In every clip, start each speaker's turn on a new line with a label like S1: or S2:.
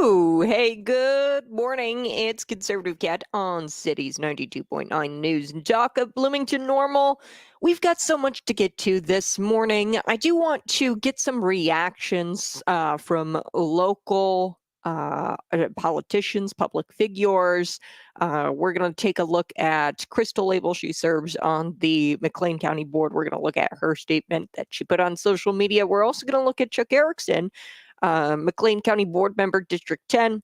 S1: Ooh, hey, good morning. It's Conservative Cat on Cities 92.9 News and Talk of Bloomington Normal. We've got so much to get to this morning. I do want to get some reactions from local politicians, public figures. We're going to take a look at Crystal Label. She serves on the McLean County Board. We're going to look at her statement that she put on social media. We're also going to look at Chuck Erickson, McLean County Board Member, District 10.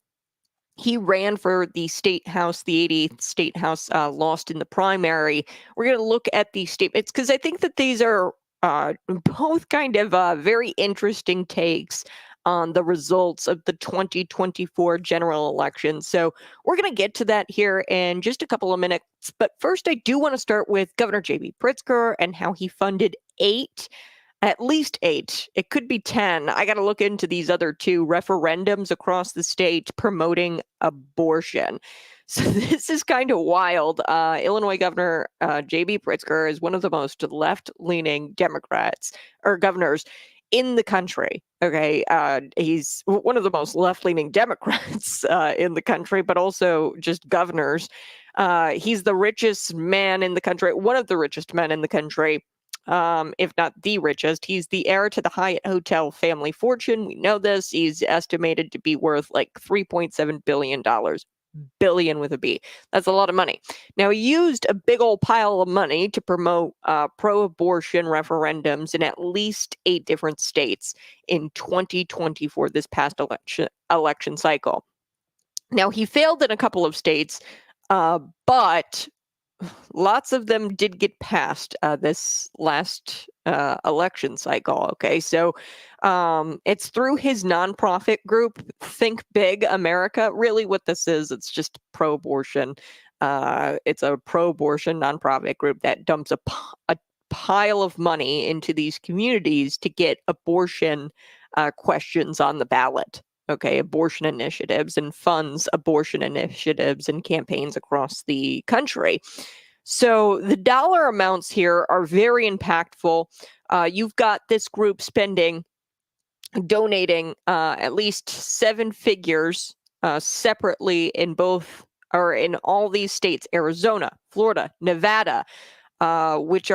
S1: He ran for the state house, the 88th state house, lost in the primary. We're going to look at these statements because I think that these are both kind of very interesting takes on the results of the 2024 general election. So we're going to get to that here in just a couple of minutes. But first, I do want to start with Governor J.B. Pritzker and how he funded at least 8. It could be 10. I got to look into these other 2 referendums across the state promoting abortion. So this is kind of wild. Illinois Governor J.B. Pritzker is one of the most left-leaning Democrats or governors in the country. Okay, he's one of the most left-leaning Democrats in the country, but also just governors. He's the richest man in the country, one of the richest men in the country. If not the richest. He's the heir to the Hyatt Hotel family fortune. We know this. He's estimated to be worth like $3.7 billion. Billion with a B. That's a lot of money. Now, he used a big old pile of money to promote pro-abortion referendums in at least 8 different states in 2024, this past election cycle. Now, he failed in a couple of states, but lots of them did get passed this last election cycle. Okay, so it's through his nonprofit group, Think Big America. Really, what this is, it's just pro-abortion. It's a pro-abortion nonprofit group that dumps a pile of money into these communities to get abortion questions on the ballot. Okay, abortion initiatives, and funds abortion initiatives and campaigns across the country. So the dollar amounts here are very impactful. You've got this group donating at least 7 figures separately in all these states: Arizona, Florida, Nevada, which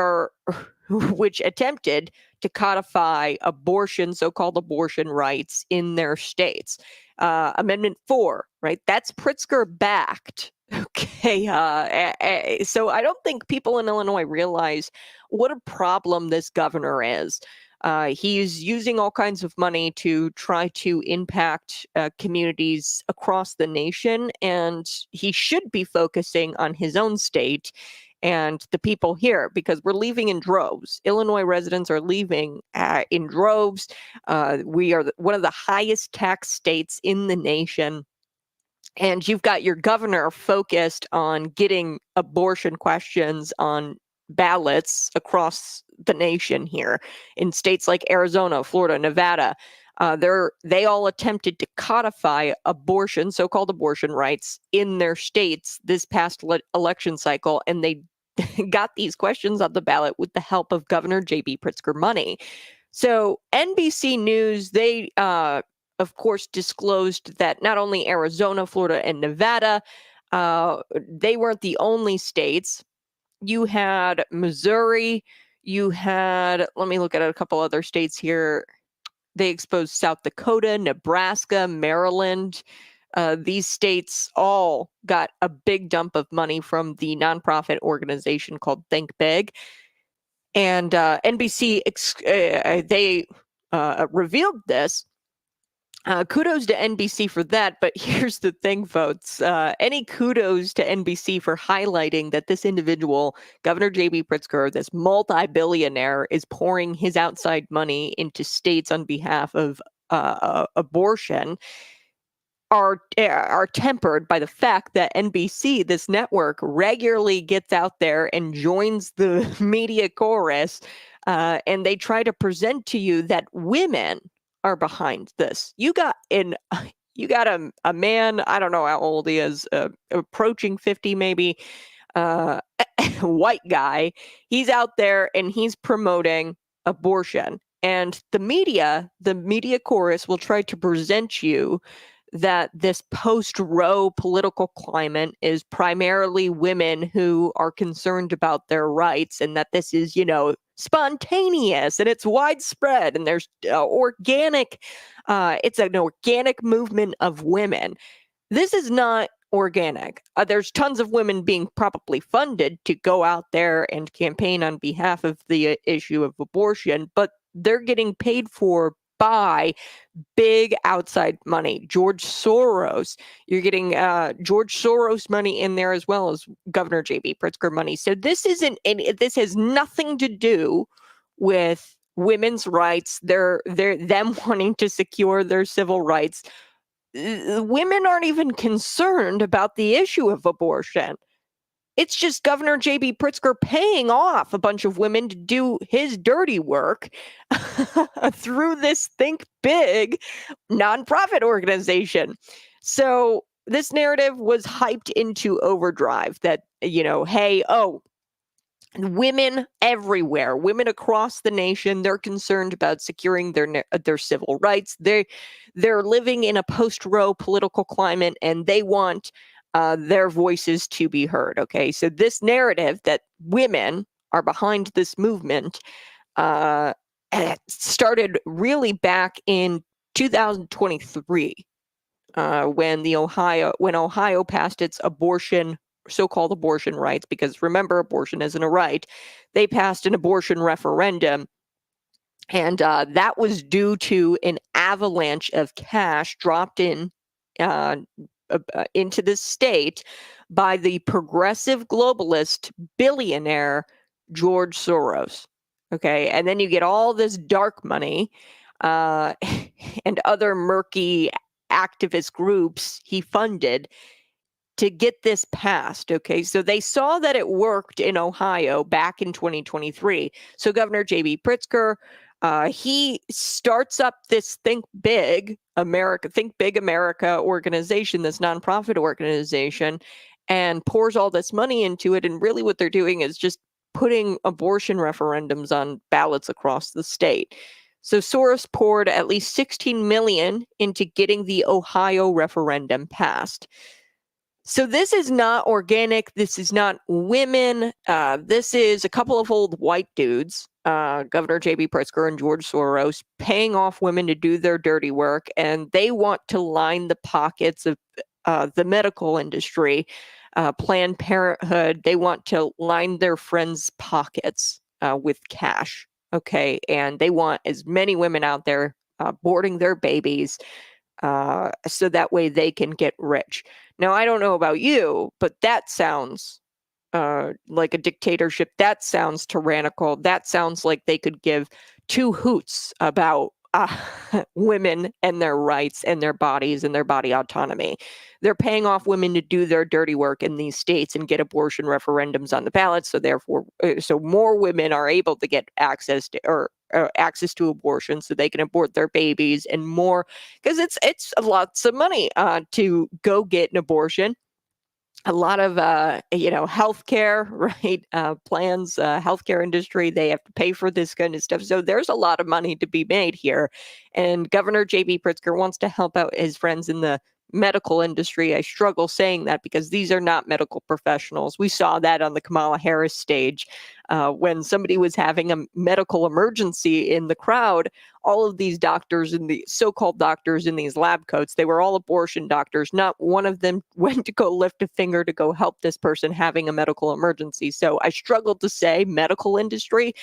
S1: attempted to codify abortion, so-called abortion rights in their states. Amendment 4, right? That's Pritzker backed. Okay. So I don't think people in Illinois realize what a problem this governor is. He's using all kinds of money to try to impact communities across the nation, and he should be focusing on his own state and the people here, because we're leaving in droves. Illinois residents are leaving in droves. We are one of the highest tax states in the nation. And you've got your governor focused on getting abortion questions on ballots across the nation here in states like Arizona, Florida, Nevada. They all attempted to codify abortion, so-called abortion rights, in their states this past election cycle, and they got these questions on the ballot with the help of Governor J.B. Pritzker money. So NBC News, they of course disclosed that not only Arizona, Florida, and Nevada, they weren't the only states. You had Missouri. Let me look at a couple other states here. They exposed South Dakota, Nebraska, Maryland. These states all got a big dump of money from the nonprofit organization called Think Big. And NBC, they revealed this. Kudos to NBC for that, but here's the thing, folks. Any kudos to NBC for highlighting that this individual, Governor J.B. Pritzker, this multi-billionaire, is pouring his outside money into states on behalf of abortion, are tempered by the fact that NBC, this network, regularly gets out there and joins the media chorus, and they try to present to you that women are behind this. You got a man, I don't know how old he is, approaching 50 maybe, white guy. He's out there and he's promoting abortion. And the media chorus will try to present you that this post-Roe political climate is primarily women who are concerned about their rights, and that this is, spontaneous and it's widespread, and there's it's an organic movement of women. This is not organic. There's tons of women being probably funded to go out there and campaign on behalf of the issue of abortion, but they're getting paid for by big outside money. George Soros, you're getting George Soros money in there, as well as Governor J.B. Pritzker money. So this this has nothing to do with women's rights. They're them wanting to secure their civil rights. Women aren't even concerned about the issue of abortion. It's just Governor J.B. Pritzker paying off a bunch of women to do his dirty work through this Think Big nonprofit organization. So this narrative was hyped into overdrive that, hey, women everywhere, women across the nation, they're concerned about securing their civil rights. They're living in a post-Roe political climate, and they want their voices to be heard. Okay, so this narrative that women are behind this movement started really back in 2023 when Ohio passed its so-called abortion rights, because remember, abortion isn't a right. They passed an abortion referendum, and that was due to an avalanche of cash dropped into the state by the progressive globalist billionaire George Soros. Okay, and then you get all this dark money and other murky activist groups he funded to get this passed. Okay, so they saw that it worked in Ohio back in 2023. So Governor J.B. Pritzker, he starts up this Think Big America organization, this nonprofit organization, and pours all this money into it. And really what they're doing is just putting abortion referendums on ballots across the state. So Soros poured at least $16 million into getting the Ohio referendum passed. So this is not organic. This is not women. This is a couple of old white dudes, Governor J.B. Pritzker and George Soros, paying off women to do their dirty work, and they want to line the pockets of the medical industry, Planned Parenthood. They want to line their friends' pockets with cash. Okay, and they want as many women out there aborting their babies, so that way they can get rich. Now, I don't know about you, but that sounds like a dictatorship. That sounds tyrannical. That sounds like they could give two hoots about women and their rights and their bodies and their body autonomy. They're paying off women to do their dirty work in these states and get abortion referendums on the ballot. So therefore, so more women are able to get access to abortion, so they can abort their babies, and more, because it's lots of money to go get an abortion. A lot of healthcare, right? Plans, healthcare industry, they have to pay for this kind of stuff. So there's a lot of money to be made here, and Governor J.B. Pritzker wants to help out his friends in the medical industry. I struggle saying that because these are not medical professionals. We saw that on the Kamala Harris stage when somebody was having a medical emergency in the crowd. All of these doctors and the so-called doctors in these lab coats, they were all abortion doctors. Not one of them went to go lift a finger to go help this person having a medical emergency. So I struggle to say medical industry.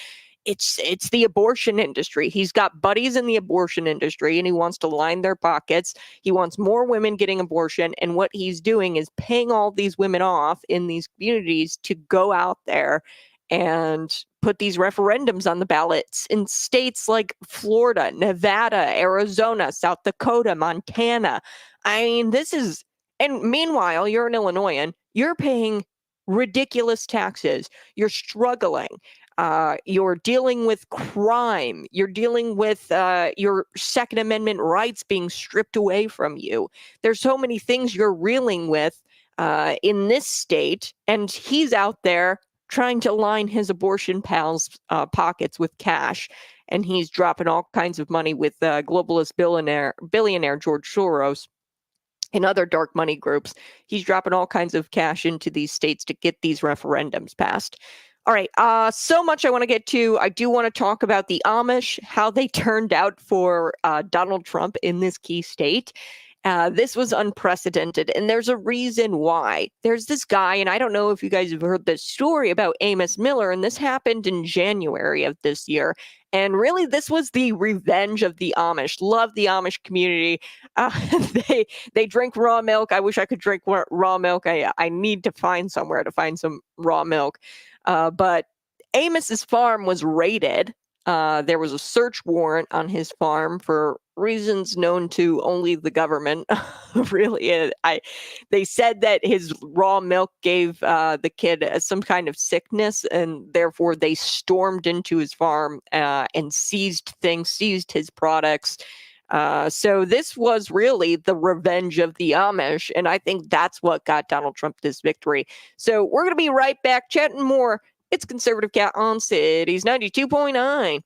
S1: It's the abortion industry. He's got buddies in the abortion industry, and he wants to line their pockets. He wants more women getting abortion, and what he's doing is paying all these women off in these communities to go out there and put these referendums on the ballots in states like Florida, Nevada, Arizona, South Dakota, Montana. I mean, and meanwhile, you're an Illinoisan, you're paying ridiculous taxes, you're struggling. You're dealing with crime. You're dealing with your Second Amendment rights being stripped away from you. There's so many things you're reeling with in this state, and he's out there trying to line his abortion pals' pockets with cash, and he's dropping all kinds of money with globalist billionaire George Soros. and other dark money groups. He's dropping all kinds of cash into these states to get these referendums passed. All right, so much I want to get to. I do want to talk about the Amish, how they turned out for Donald Trump in this key state. This was unprecedented, and there's a reason why. There's this guy, and I don't know if you guys have heard this story about Amos Miller, and this happened in January of this year. And really, this was the revenge of the Amish. Love the Amish community. Uh, they drink raw milk. I wish I could drink raw milk. I need to find somewhere to find some raw milk. But Amos's farm was raided. There was a search warrant on his farm for reasons known to only the government. Really, they said that his raw milk gave the kid some kind of sickness, and therefore they stormed into his farm and seized things, seized his products. So this was really the revenge of the Amish, and I think that's what got Donald Trump this victory. So we're going to be right back chatting more. It's Conservative Cat on Cities 92.9.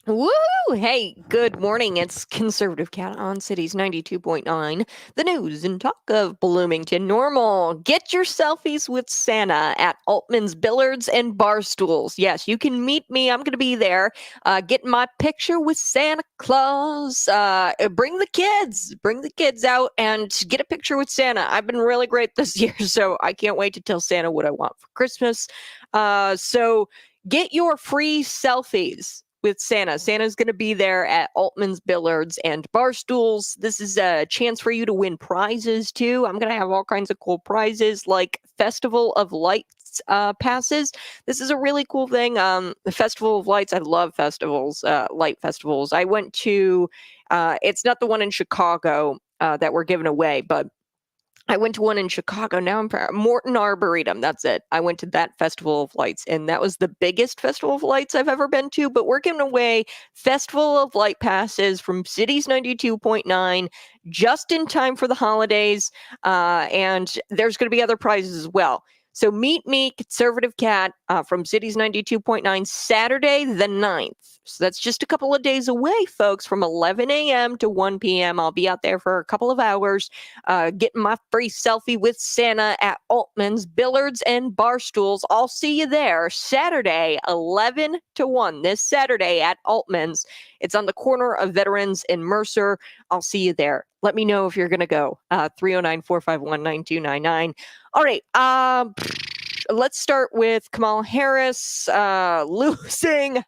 S1: Woo! Hey, good morning. It's Conservative Cat on Cities 92.9, the news and talk of Bloomington Normal. Get your selfies with Santa at Altman's Billiards and Barstools. Yes, you can meet me. I'm going to be there. Get my picture with Santa Claus. Bring the kids. Bring the kids out and get a picture with Santa. I've been really great this year, so I can't wait to tell Santa what I want for Christmas. So get your free selfies with Santa. Santa's going to be there at Altman's Billiards and Barstools. This is a chance for you to win prizes too. I'm going to have all kinds of cool prizes like Festival of Lights passes. This is a really cool thing. The Festival of Lights, I love festivals, light festivals. I went to, it's not the one in Chicago that we're giving away, but I went to one in Chicago. Now I'm Morton Arboretum. That's it. I went to that Festival of Lights, and that was the biggest Festival of Lights I've ever been to. But we're giving away Festival of Light passes from Cities 92.9 just in time for the holidays. And there's going to be other prizes as well. So meet me, Conservative Cat, from Cities 92.9, Saturday the 9th. So that's just a couple of days away, folks, from 11 a.m. to 1 p.m. I'll be out there for a couple of hours getting my free selfie with Santa at Altman's Billiards and Barstools. I'll see you there Saturday, 11 to 1, this Saturday at Altman's. It's on the corner of Veterans and Mercer. I'll see you there. Let me know if you're going to go. 309-451-9299. All right. Let's start with Kamala Harris losing,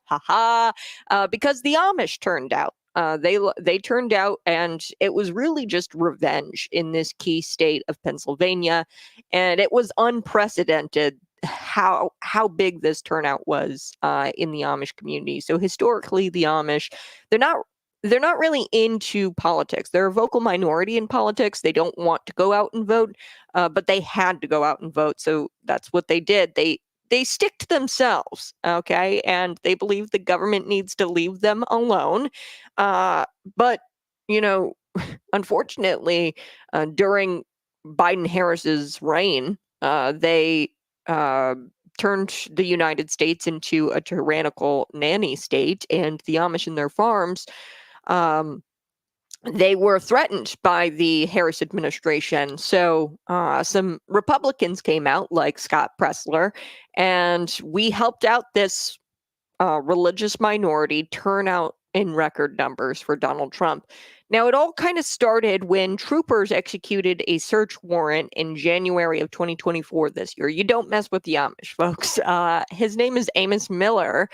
S1: because the Amish turned out. They turned out, and it was really just revenge in this key state of Pennsylvania, and it was unprecedented how big this turnout was in the Amish community. So historically, the Amish, they're not they're not really into politics. They're a vocal minority in politics. They don't want to go out and vote, but they had to go out and vote, so that's what they did. They stick to themselves, okay, and they believe the government needs to leave them alone. But you know, unfortunately, during Biden Harris's reign, they turned the United States into a tyrannical nanny state, and the Amish and their farms. Um, they were threatened by the Harris administration. So some Republicans came out, like Scott Pressler, and we helped out this religious minority turn out in record numbers for Donald Trump. Now, it all kind of started when troopers executed a search warrant in January of 2024 this year. You don't mess with the Amish, folks. His name is Amos Miller,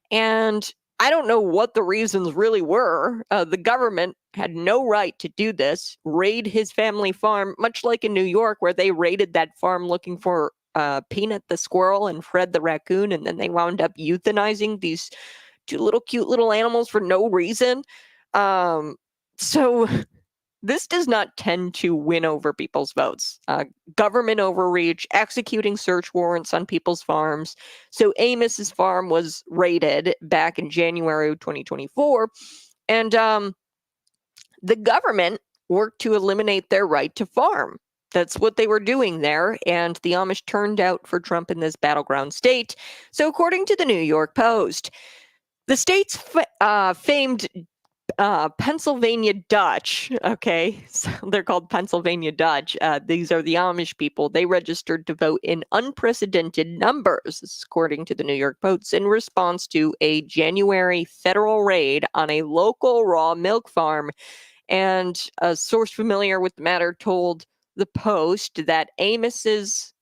S1: and I don't know what the reasons really were. The government had no right to do this, raid his family farm, much like in New York, where they raided that farm looking for Peanut the squirrel and Fred the raccoon, and then they wound up euthanizing these two little cute little animals for no reason. So this does not tend to win over people's votes. Government overreach, executing search warrants on people's farms. So Amos's farm was raided back in January of 2024, and the government worked to eliminate their right to farm. That's what they were doing there, and the Amish turned out for Trump in this battleground state. So, according to the New York Post, the state's famed Pennsylvania Dutch, okay, so they're called Pennsylvania Dutch. These are the Amish people. They registered to vote in unprecedented numbers, according to the New York Post, in response to a January federal raid on a local raw milk farm. And a source familiar with the matter told the Post that Amos's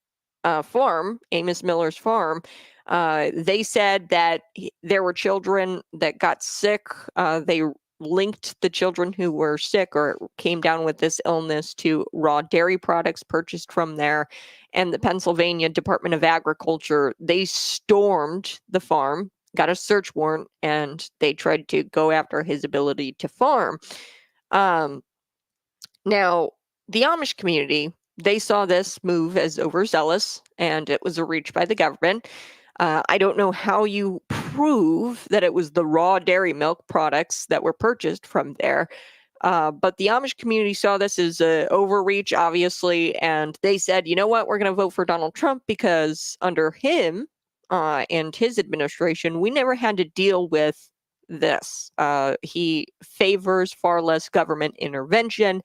S1: farm, Amos Miller's farm, they said that there were children that got sick. They linked the children who were sick or came down with this illness to raw dairy products purchased from there. And the Pennsylvania Department of Agriculture, they stormed the farm, got a search warrant, and they tried to go after his ability to farm. Now, the Amish community, they saw this move as overzealous, and it was a reach by the government. I don't know how you prove that it was the raw dairy milk products that were purchased from there, but the Amish community saw this as an overreach, obviously, and they said, you know what, we're going to vote for Donald Trump because under him and his administration, we never had to deal with this. He favors far less government intervention.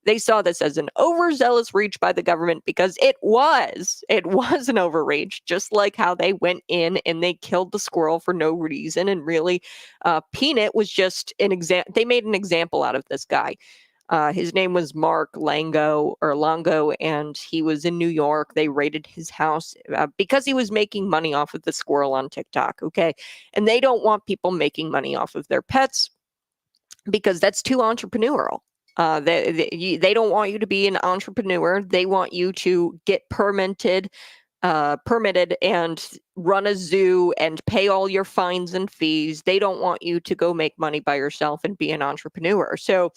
S1: They saw this as an overzealous reach by the government because it was. It was an overreach, just like how they went in and they killed the squirrel for no reason. And really, Peanut was just an example. They made an example out of this guy. His name was Mark Longo, and he was in New York. They raided his house because he was making money off of the squirrel on TikTok. Okay. And they don't want people making money off of their pets because that's too entrepreneurial. They don't want you to be an entrepreneur. They want you to get permitted and run a zoo and pay all your fines and fees. They don't want you to go make money by yourself and be an entrepreneur. So,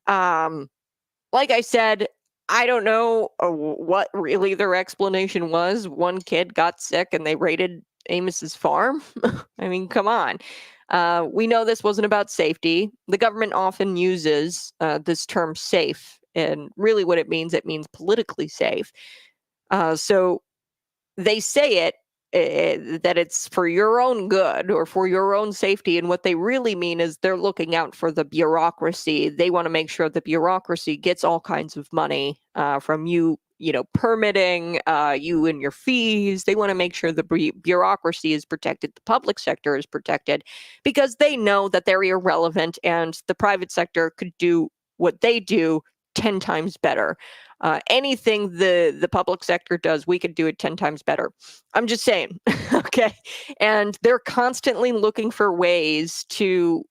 S1: like I said, I don't know what really their explanation was. One kid got sick and they raided Amos's farm. I mean, come on. We know this wasn't about safety. The government often uses this term safe, and really what it means politically safe. So they say it that it's for your own good or for your own safety, and what they really mean is they're looking out for the bureaucracy. They want to make sure the bureaucracy gets all kinds of money from you, permitting, you and your fees. They want to make sure the bureaucracy is protected, the public sector is protected, because they know that they're irrelevant and the private sector could do what they do 10 times better. Anything the public sector does, we could do it 10 times better. I'm just saying. Okay. And they're constantly looking for ways to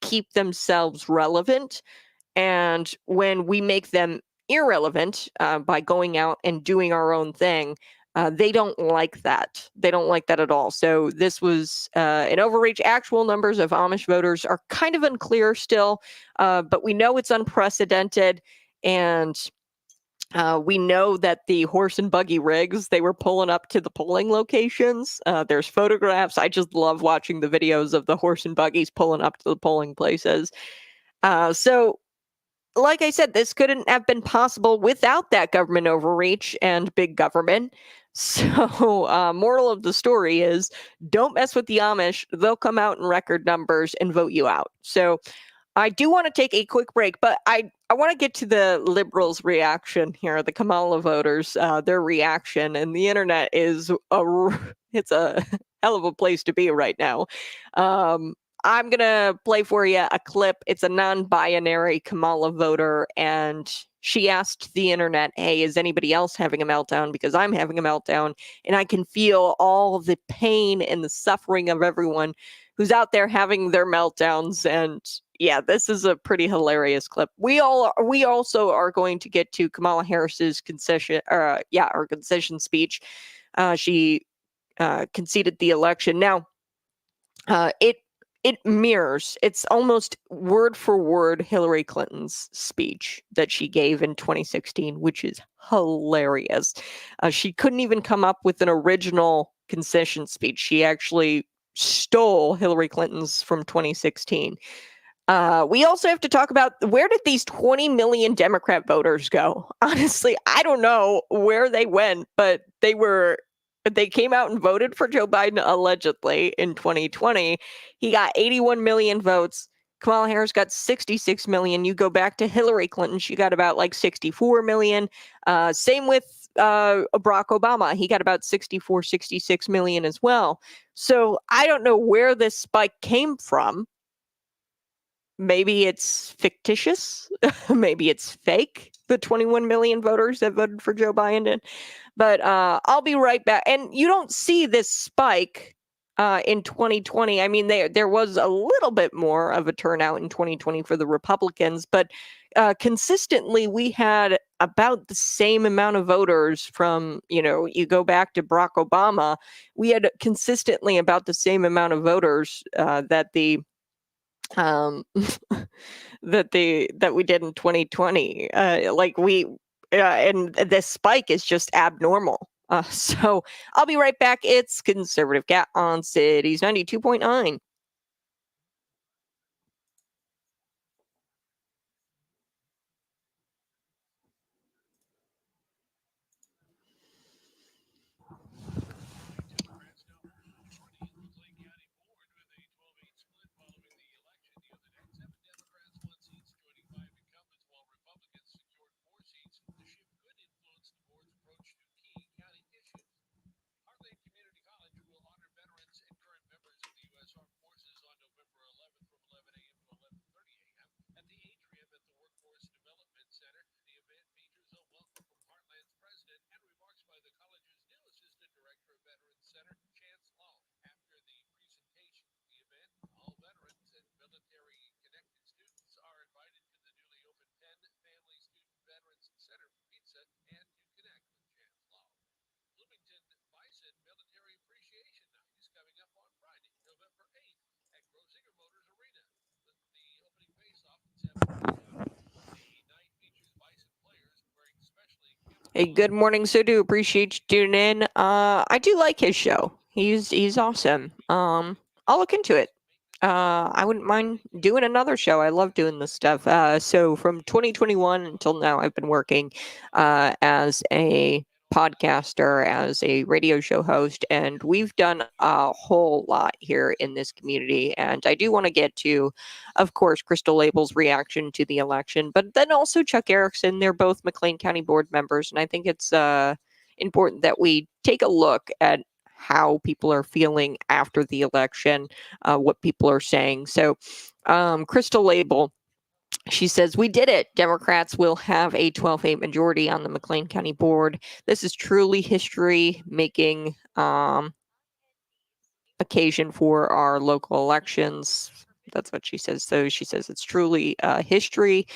S1: keep themselves relevant. And when we make them irrelevant by going out and doing our own thing, they don't like that. They don't like that at all. So this was an overreach. Actual numbers of Amish voters are kind of unclear still, but we know it's unprecedented. And we know that the horse and buggy rigs, they were pulling up to the polling locations. There's photographs. I just love watching the videos of the horse and buggies pulling up to the polling places. So, like I said, this couldn't have been possible without that government overreach and big government. So, moral of the story is don't mess with the Amish. They'll come out in record numbers and vote you out. So, I do want to take a quick break, but I want to get to the liberals' reaction here, the Kamala voters, their reaction, and the internet is it's a hell of a place to be right now. I'm gonna play for you a clip. It's a non-binary Kamala voter, and she asked the internet, "Hey, is anybody else having a meltdown? Because I'm having a meltdown, and I can feel all the pain and the suffering of everyone who's out there having their meltdowns." And yeah, this is a pretty hilarious clip. We also are going to get to Kamala Harris's her concession speech. She conceded the election. Now, it mirrors, it's almost word for word Hillary Clinton's speech that she gave in 2016, which is hilarious. She couldn't even come up with an original concession speech. She actually stole Hillary Clinton's from 2016. We also have to talk about, where did these 20 million Democrat voters go? Honestly, I don't know where they went, but they came out and voted for Joe Biden allegedly in 2020. He got 81 million votes. Kamala Harris got 66 million. You go back to Hillary Clinton, she got about like 64 million. Same with Barack Obama. He got about 64, 66 million as well. So I don't know where this spike came from. Maybe it's fictitious. Maybe it's fake, the 21 million voters that voted for Joe Biden. But I'll be right back. And you don't see this spike in 2020. I mean, there was a little bit more of a turnout in 2020 for the Republicans, but consistently we had about the same amount of voters from, you go back to Barack Obama, we had consistently about the same amount of voters that the um that we did in 2020. And this spike is just abnormal. So I'll be right back. It's Conservative Cat on Cities 92.9. Hey, good morning, Sudu. Appreciate you tuning in. I do like his show. He's awesome. I'll look into it. I wouldn't mind doing another show. I love doing this stuff. So from 2021 until now, I've been working as a podcaster, as a radio show host, and we've done a whole lot here in this community. And I do want to get to, of course, Crystal Label's reaction to the election, but then also Chuck Erickson. They're both McLean County board members, and I think it's important that we take a look at how people are feeling after the election, what people are saying. So, Crystal Label, she says, "We did it. Democrats will have a 12-8 majority on the McLean County board. This is truly history making occasion for our local elections." That's what she says. So she says it's truly history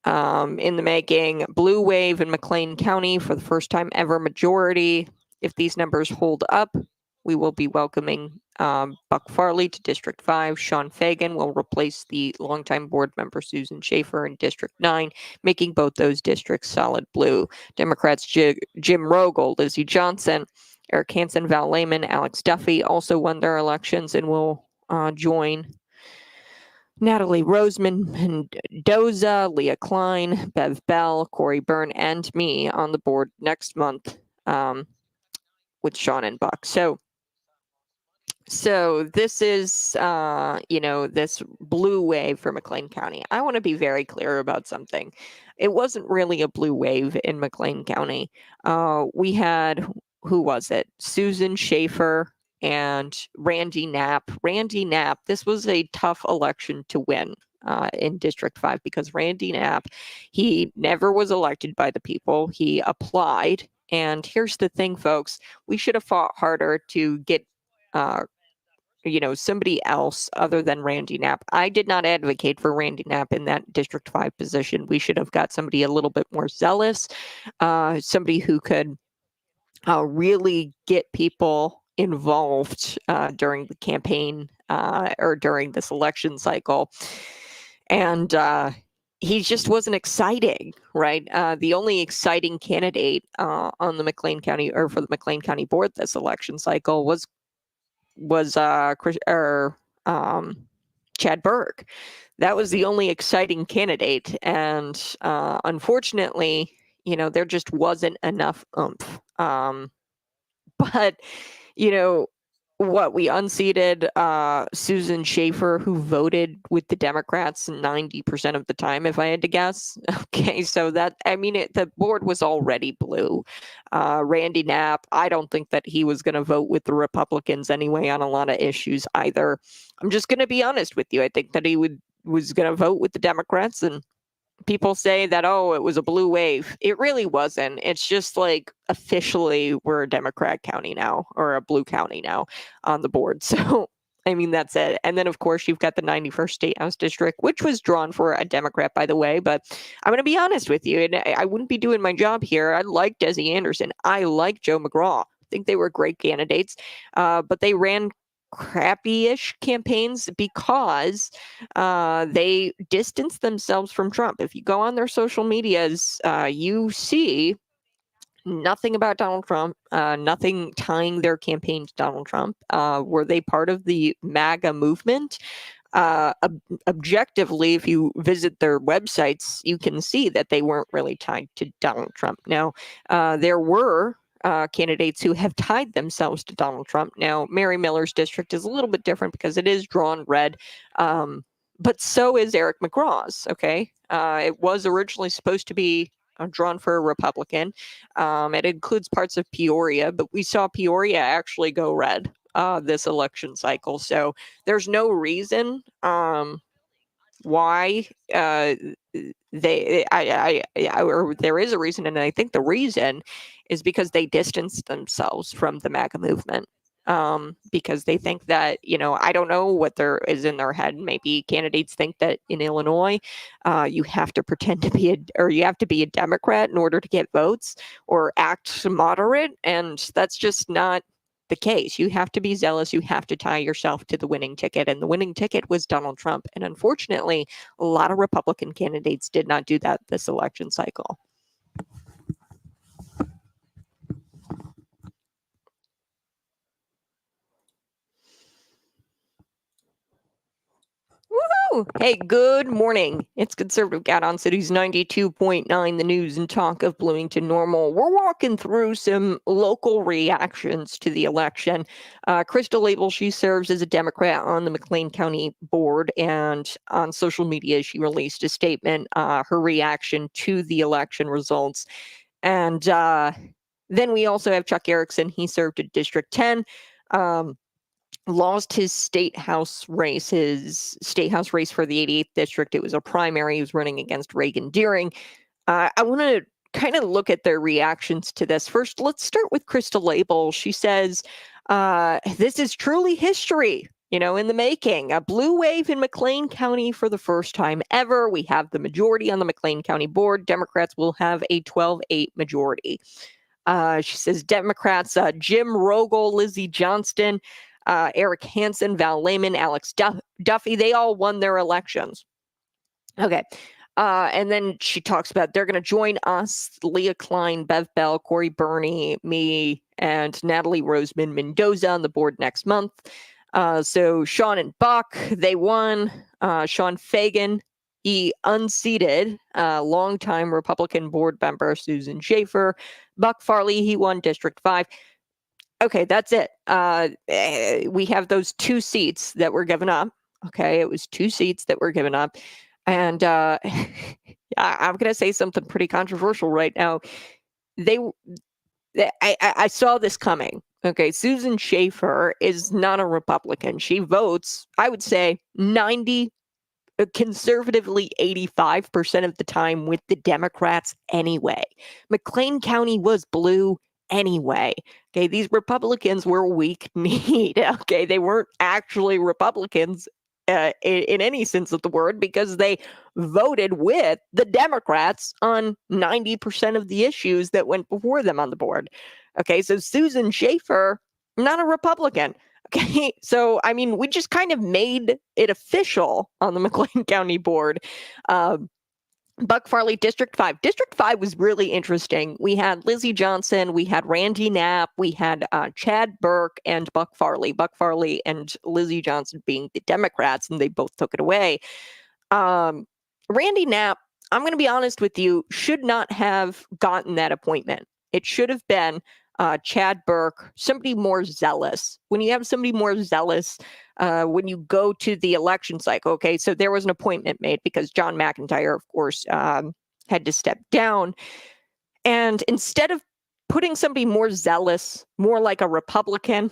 S1: in the making. Blue wave in McLean County for the first time ever majority. If these numbers hold up, we will be welcoming Buck Farley to District 5. Sean Fagan will replace the longtime board member Susan Schaefer in District 9, making both those districts solid blue. Democrats Jim Rogel, Lizzie Johnson, Eric Hansen, Val Lehman, Alex Duffy also won their elections and will join Natalie Roseman, Mendoza, Leah Klein, Bev Bell, Corey Byrne, and me on the board next month with Sean and Buck. So this is, this blue wave for McLean County. I want to be very clear about something. It wasn't really a blue wave in McLean County. We had, who was it? Susan Schaefer and Randy Knapp. Randy Knapp, this was a tough election to win in District 5 because Randy Knapp, he never was elected by the people. He applied. And here's the thing, folks, we should have fought harder to get somebody else other than Randy Knapp. I did not advocate for Randy Knapp in that District 5 position. We should have got somebody a little bit more zealous, somebody who could really get people involved during the campaign or during this election cycle. And he just wasn't exciting, right? The only exciting candidate on the McLean County or for the McLean County board this election cycle was Chad Berg. That was the only exciting candidate, and unfortunately, there just wasn't enough oomph. But we unseated Susan Schaefer, who voted with the Democrats 90% of the time, if I had to guess. Okay, so the board was already blue. Randy Knapp, I don't think that he was going to vote with the Republicans anyway on a lot of issues either. I'm just going to be honest with you. I think that he was going to vote with the Democrats, and people say that, oh, it was a blue wave. It really wasn't. It's just like officially we're a Democrat county now or a blue county now on the board. So, that's it. And then, of course, you've got the 91st State House District, which was drawn for a Democrat, by the way. But I'm going to be honest with you, and I wouldn't be doing my job here. I like Desi Anderson. I like Joe McGraw. I think they were great candidates, but they ran crappy-ish campaigns because they distanced themselves from Trump. If you go on their social medias, you see nothing about Donald Trump, nothing tying their campaign to Donald Trump. Were they part of the MAGA movement? Objectively, if you visit their websites, you can see that they weren't really tied to Donald Trump. Now, there were candidates who have tied themselves to Donald Trump. Now, Mary Miller's district is a little bit different because it is drawn red, but so is Eric McGraw's, okay? It was originally supposed to be drawn for a Republican. It includes parts of Peoria, but we saw Peoria actually go red this election cycle. So there's no reason why there is a reason, and I think the reason is because they distanced themselves from the MAGA movement. Because they think that, I don't know what there is in their head. Maybe candidates think that in Illinois, you have to pretend to be you have to be a Democrat in order to get votes or act moderate. And that's just not the case. You have to be zealous. You have to tie yourself to the winning ticket. And the winning ticket was Donald Trump. And unfortunately, a lot of Republican candidates did not do that this election cycle. Woo! Hey, good morning. It's Conservative Cat on Cities 92.9, the news and talk of Bloomington Normal. We're walking through some local reactions to the election. Crystal Abel, she serves as a Democrat on the McLean County Board, and on social media, she released a statement, her reaction to the election results. And then we also have Chuck Erickson. He served at District 10. Lost his state house race for the 88th district. It was a primary. He was running against Reagan Deering. I want to kind of look at their reactions to this. First, let's start with Crystal Abel. She says, this is truly history, in the making. A blue wave in McLean County for the first time ever. We have the majority on the McLean County Board. Democrats will have a 12-8 majority. She says Democrats, Jim Rogel, Lizzie Johnston, Eric Hansen, Val Lehman, Alex Duffy, they all won their elections. Okay. And then she talks about they're going to join us, Leah Klein, Bev Bell, Corey Burney, me, and Natalie Roseman Mendoza on the board next month. So Sean and Buck, they won. Sean Fagan, he unseated longtime Republican board member Susan Schaefer. Buck Farley, he won District 5. Okay, that's it. We have those 2 seats that were given up. Okay, it was 2 seats that were given up. And I'm going to say something pretty controversial right now. I saw this coming. Okay, Susan Schaefer is not a Republican. She votes, I would say, conservatively 85% of the time with the Democrats anyway. McLean County was blue anyway. Okay, these Republicans were weak-kneed. Okay, they weren't actually Republicans in any sense of the word, because they voted with the Democrats on 90% of the issues that went before them on the board. Okay, so Susan Schaefer, not a Republican. Okay, so I mean, we just kind of made it official on the McLean County Board. Buck Farley, District 5. District 5 was really interesting. We had Lizzie Johnson, we had Randy Knapp, we had Chad Burke and Buck Farley. Buck Farley and Lizzie Johnson being the Democrats, and they both took it away. Randy Knapp, I'm going to be honest with you, should not have gotten that appointment. It should have been Chad Burke, somebody more zealous. When you have somebody more zealous, when you go to the election cycle, okay, so there was an appointment made because John McIntyre, of course, had to step down. And instead of putting somebody more zealous, more like a Republican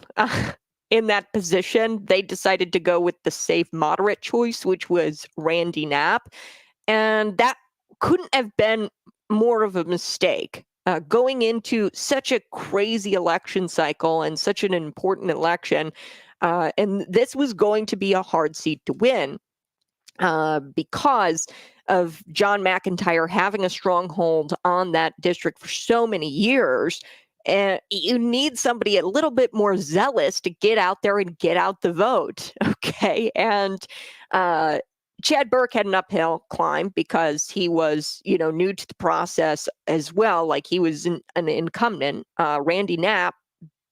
S1: in that position, they decided to go with the safe, moderate choice, which was Randy Knapp. And that couldn't have been more of a mistake. Going into such a crazy election cycle and such an important election, and this was going to be a hard seat to win because of John McIntyre having a stronghold on that district for so many years. And you need somebody a little bit more zealous to get out there and get out the vote. Okay. And Chad Burke had an uphill climb because he was, new to the process as well. Like he was an incumbent. Randy Knapp,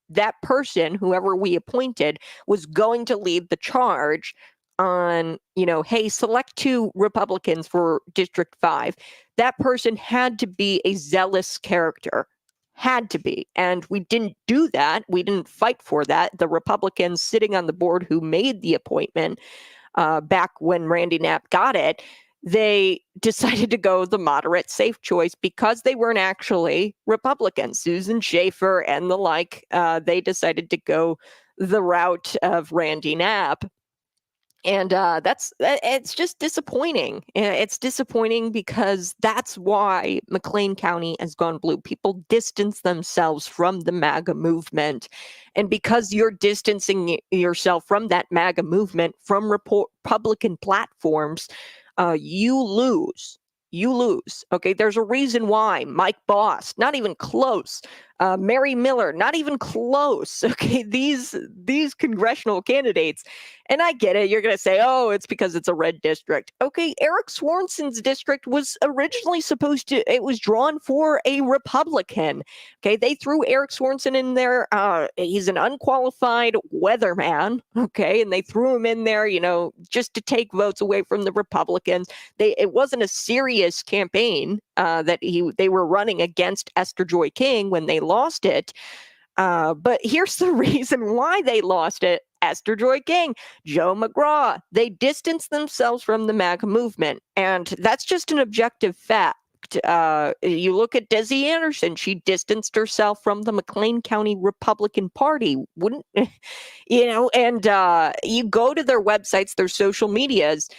S1: that person, whoever we appointed, was going to lead the charge on, hey, select 2 Republicans for District 5. That person had to be a zealous character. Had to be. And we didn't do that. We didn't fight for that. The Republicans sitting on the board who made the appointment back when Randy Knapp got it, they decided to go the moderate, safe choice because they weren't actually Republicans. Susan Schaefer and the like, they decided to go the route of Randy Knapp. And it's just disappointing. It's disappointing because that's why McLean County has gone blue. People distance themselves from the MAGA movement. And because you're distancing yourself from that MAGA movement, from Republican platforms, you lose. You lose. Okay, there's a reason why Mike Boss, not even close, Mary Miller, not even close. Okay, these congressional candidates, and I get it. You're going to say, oh, it's because it's a red district. Okay, Eric Swanson's district was originally it was drawn for a Republican. Okay, they threw Eric Swanson in there. He's an unqualified weatherman. Okay, and they threw him in there, just to take votes away from the Republicans. It wasn't a serious campaign that they were running against Esther Joy King when they lost it. But here's the reason why they lost it. Esther Joy King, Joe McGraw, they distanced themselves from the MAGA movement. And that's just an objective fact. You look at Desi Anderson, she distanced herself from the McLean County Republican Party. Wouldn't, and you go to their websites, their social medias,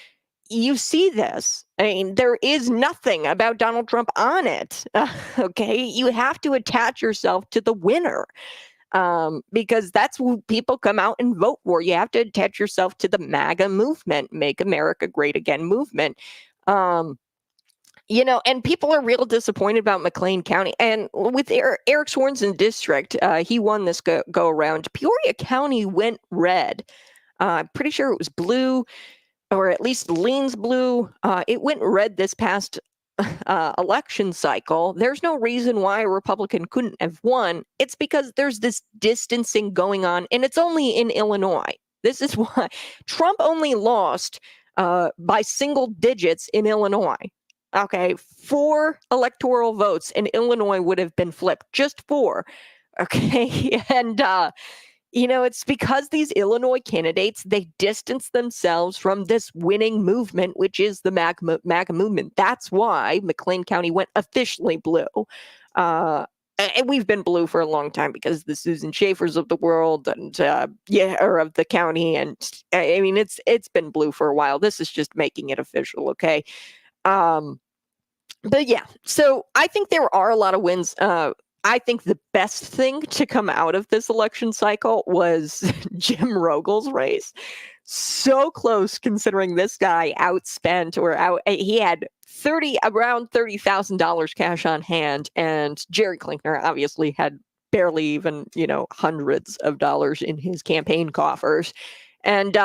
S1: you see this. I mean, there is nothing about Donald Trump on it. Okay, you have to attach yourself to the winner, because that's who people come out and vote for. You have to attach yourself to the MAGA movement, Make America Great Again movement. And people are real disappointed about McLean County. And with Eric Swanson's district, he won this go around. Peoria County went red. I'm pretty sure it was blue, or at least leans blue. It went red this past election cycle. There's no reason why a Republican couldn't have won. It's because there's this distancing going on, and it's only in Illinois. This is why Trump only lost by single digits in Illinois. Okay, 4 electoral votes in Illinois would have been flipped, just 4. Okay, and it's because these Illinois candidates, they distance themselves from this winning movement, which is the MAGA movement. That's why McLean County went officially blue. And we've been blue for a long time because the Susan Schaefer's of the world and or of the county. And I mean, it's been blue for a while. This is just making it official. Okay. But yeah, so I think there are a lot of wins. I think the best thing to come out of this election cycle was Jim Rogel's race. So close, considering this guy he had around $30,000 cash on hand, and Jerry Klinkner obviously had barely even, hundreds of dollars in his campaign coffers. And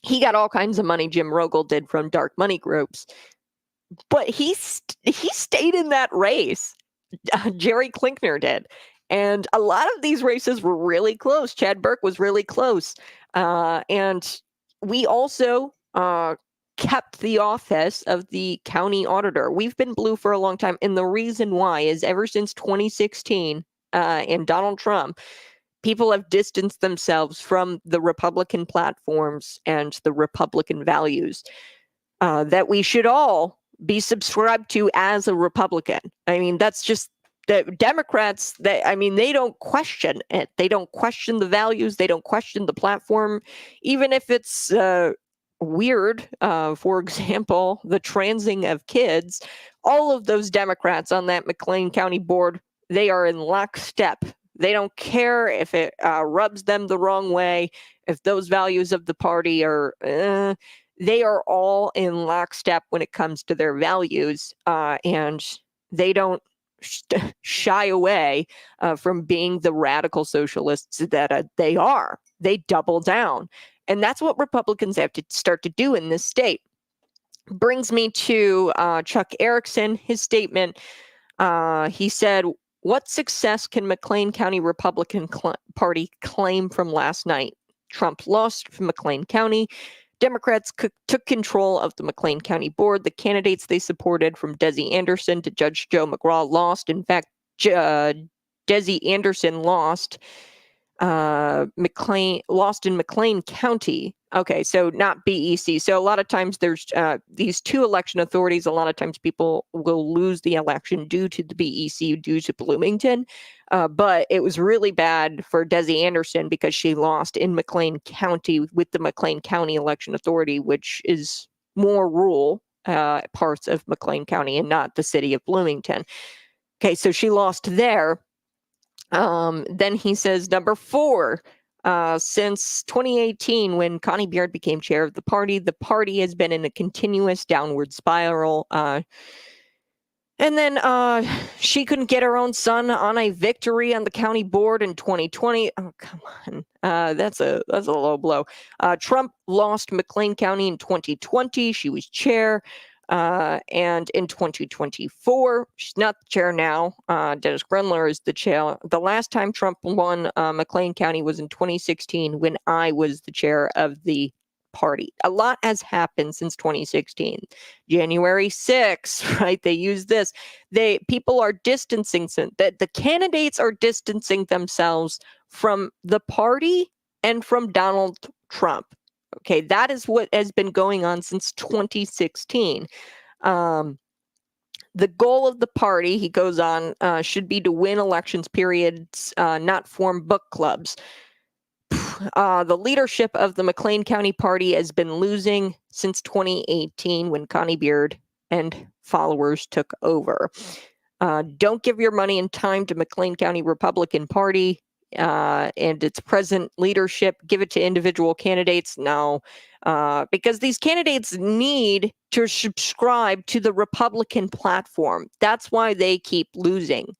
S1: he got all kinds of money, Jim Rogel did, from dark money groups. But he stayed in that race. Jerry Klinkner did. And a lot of these races were really close. Chad Burke was really close. And we also kept the office of the county auditor. We've been blue for a long time. And the reason why is ever since 2016 and Donald Trump, people have distanced themselves from the Republican platforms and the Republican values that we should all be subscribed to as a Republican. I mean, that's just the Democrats. They don't question it. They don't question the values. They don't question the platform, even if it's weird. For example, the transing of kids. All of those Democrats on that McLean County board, they are in lockstep. They don't care if it rubs them the wrong way, if those values of the party are. They are all in lockstep when it comes to their values, and they don't shy away from being the radical socialists that they are. They double down. And that's what Republicans have to start to do in this state. Brings me to Chuck Erickson, his statement. He said, "What success can McLean County Republican Party claim from last night? Trump lost from McLean County. Democrats took control of the McLean County board. The candidates they supported, from Desi Anderson to Judge Joe McGraw, lost. In fact, Desi Anderson lost in McLean County. Okay, so not BEC. So a lot of times there's these 2 election authorities. A lot of times people will lose the election due to the BEC, due to Bloomington. But it was really bad for Desi Anderson because she lost in McLean County with the McLean County Election Authority, which is more rural parts of McLean County and not the city of Bloomington. Okay, so she lost there. Then he says, number 4, since 2018, when Connie Beard became chair of the party has been in a continuous downward spiral. And then she couldn't get her own son on a victory on the county board in 2020. Oh, come on. That's a low blow. Trump lost McLean County in 2020. She was chair. And in 2024, she's not the chair now. Dennis Grunler is the chair. The last time Trump won McLean County was in 2016 when I was the chair of the party. A lot has happened since 2016. January 6th, right? They use this. People are distancing that the candidates are distancing themselves from the party and from Donald Trump. Okay, that is what has been going on since 2016. The goal of the party, he goes on, should be to win elections periods, not form book clubs. The leadership of the McLean County Party has been losing since 2018 when Connie Beard and followers took over. Don't give your money and time to McLean County Republican Party and its present leadership. Give it to individual candidates. No, because these candidates need to subscribe to the Republican platform. That's why they keep losing.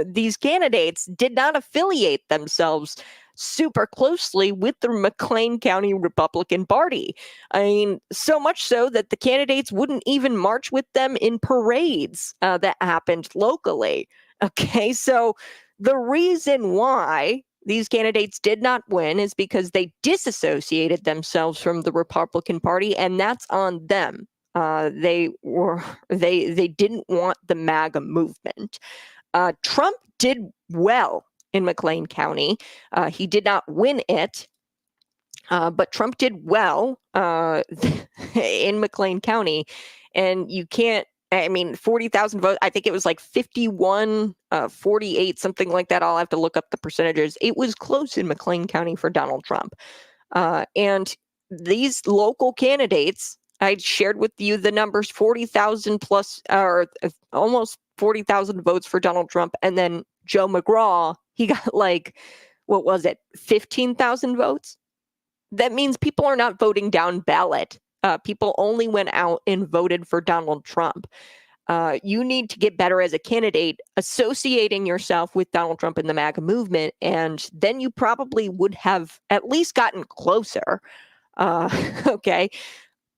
S1: These candidates did not affiliate themselves super closely with the McLean County Republican Party. I mean, so much so that the candidates wouldn't even march with them in parades that happened locally. Okay, so the reason why these candidates did not win is because they disassociated themselves from the Republican Party, and that's on them. They didn't want the MAGA movement. Trump did well in McLean County. He did not win it, but Trump did well in McLean County. And you can't, I mean, 40,000 votes. I think it was like 51, 48, something like that. I'll have to look up the percentages. It was close in McLean County for Donald Trump. And these local candidates, I shared with you the numbers, 40,000 plus, or almost 40,000 votes for Donald Trump. And then Joe McGraw, he got like, what was it, 15,000 votes? That means people are not voting down ballot. People only went out and voted for Donald Trump. You need to get better as a candidate, associating yourself with Donald Trump and the MAGA movement, and then you probably would have at least gotten closer. Okay.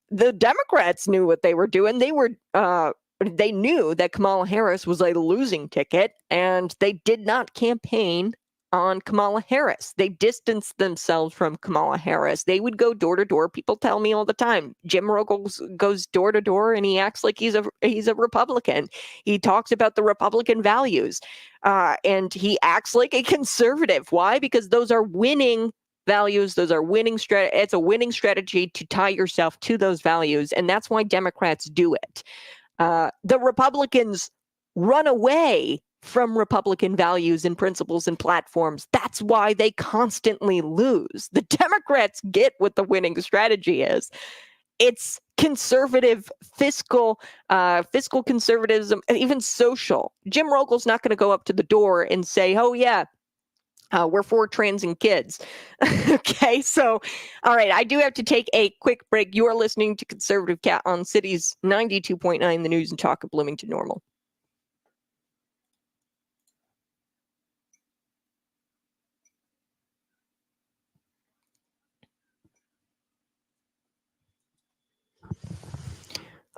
S1: The Democrats knew what they were doing. They knew that Kamala Harris was a losing ticket, and they did not campaign on Kamala Harris. They distanced themselves from Kamala Harris. They would go door to door. People tell me all the time, Jim Rogels goes door to door and he acts like he's a Republican. He talks about the Republican values, and he acts like a conservative. Why? Because those are winning values. Those are winning It's a winning strategy to tie yourself to those values, and that's why Democrats do it. The Republicans run away from Republican values and principles and platforms. That's why they constantly lose. The Democrats get what the winning strategy is. It's conservative fiscal conservatism, and even social. Jim Rogel's not going to go up to the door and say, "Oh yeah, we're for trans and kids." Okay, so, all right, I do have to take a quick break. You are listening to Conservative Cat on Cities 92.9, the news and talk of Bloomington Normal.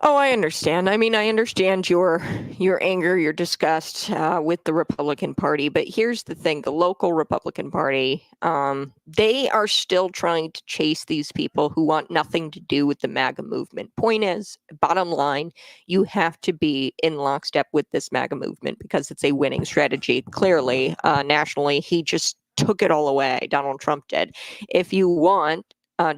S1: Oh, I understand. I mean, I understand your anger, your disgust with the Republican Party, but here's the thing: the local Republican Party, they are still trying to chase these people who want nothing to do with the MAGA movement. Point is, bottom line, you have to be in lockstep with this MAGA movement because it's a winning strategy. Clearly, nationally, he just took it all away. Donald Trump did. If you want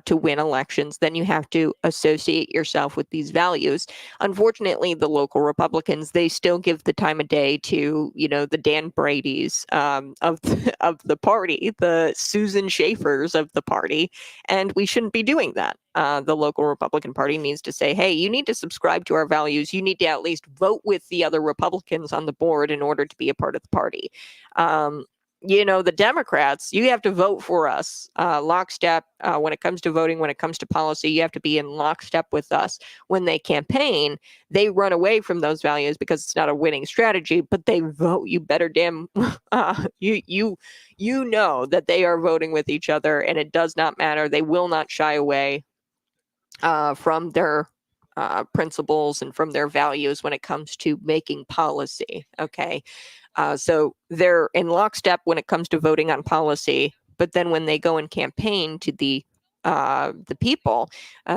S1: to win elections, then you have to associate yourself with these values. Unfortunately, the local Republicans, they still give the time of day to, the Dan Brady's of the party, the Susan Schaefers of the party, and we shouldn't be doing that. The local Republican Party needs to say, hey, you need to subscribe to our values. You need to at least vote with the other Republicans on the board in order to be a part of the party. the Democrats, you have to vote for us lockstep when it comes to voting, when it comes to policy. You have to be in lockstep with us. When they campaign, they run away from those values because it's not a winning strategy, but they vote. You better damn you know that they are voting with each other, and it does not matter. They will not shy away from their principles and from their values when it comes to making policy. Okay. So they're in lockstep when it comes to voting on policy, but then when they go and campaign to the people,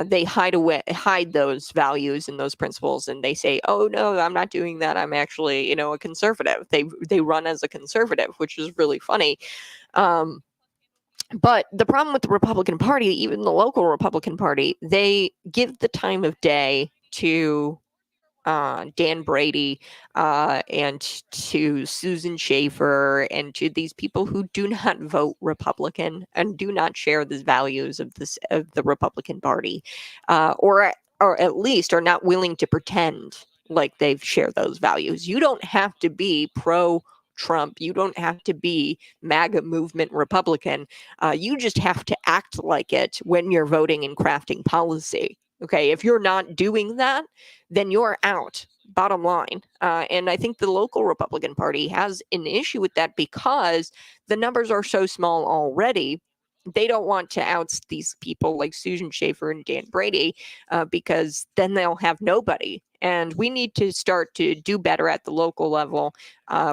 S1: they hide those values and those principles, and they say, "Oh no, I'm not doing that. I'm actually, a conservative." They run as a conservative, which is really funny. But the problem with the Republican Party, even the local Republican Party, they give the time of day to Dan Brady and to Susan Schaefer and to these people who do not vote Republican and do not share the values of the Republican Party, or at least are not willing to pretend like they share those values. You don't have to be pro Trump. You don't have to be MAGA movement Republican. You just have to act like it when you're voting and crafting policy. Okay, if you're not doing that, then you're out. Bottom line. And I think the local Republican Party has an issue with that because the numbers are so small already. They don't want to oust these people like Susan Schaefer and Dan Brady because then they'll have nobody. And we need to start to do better at the local level,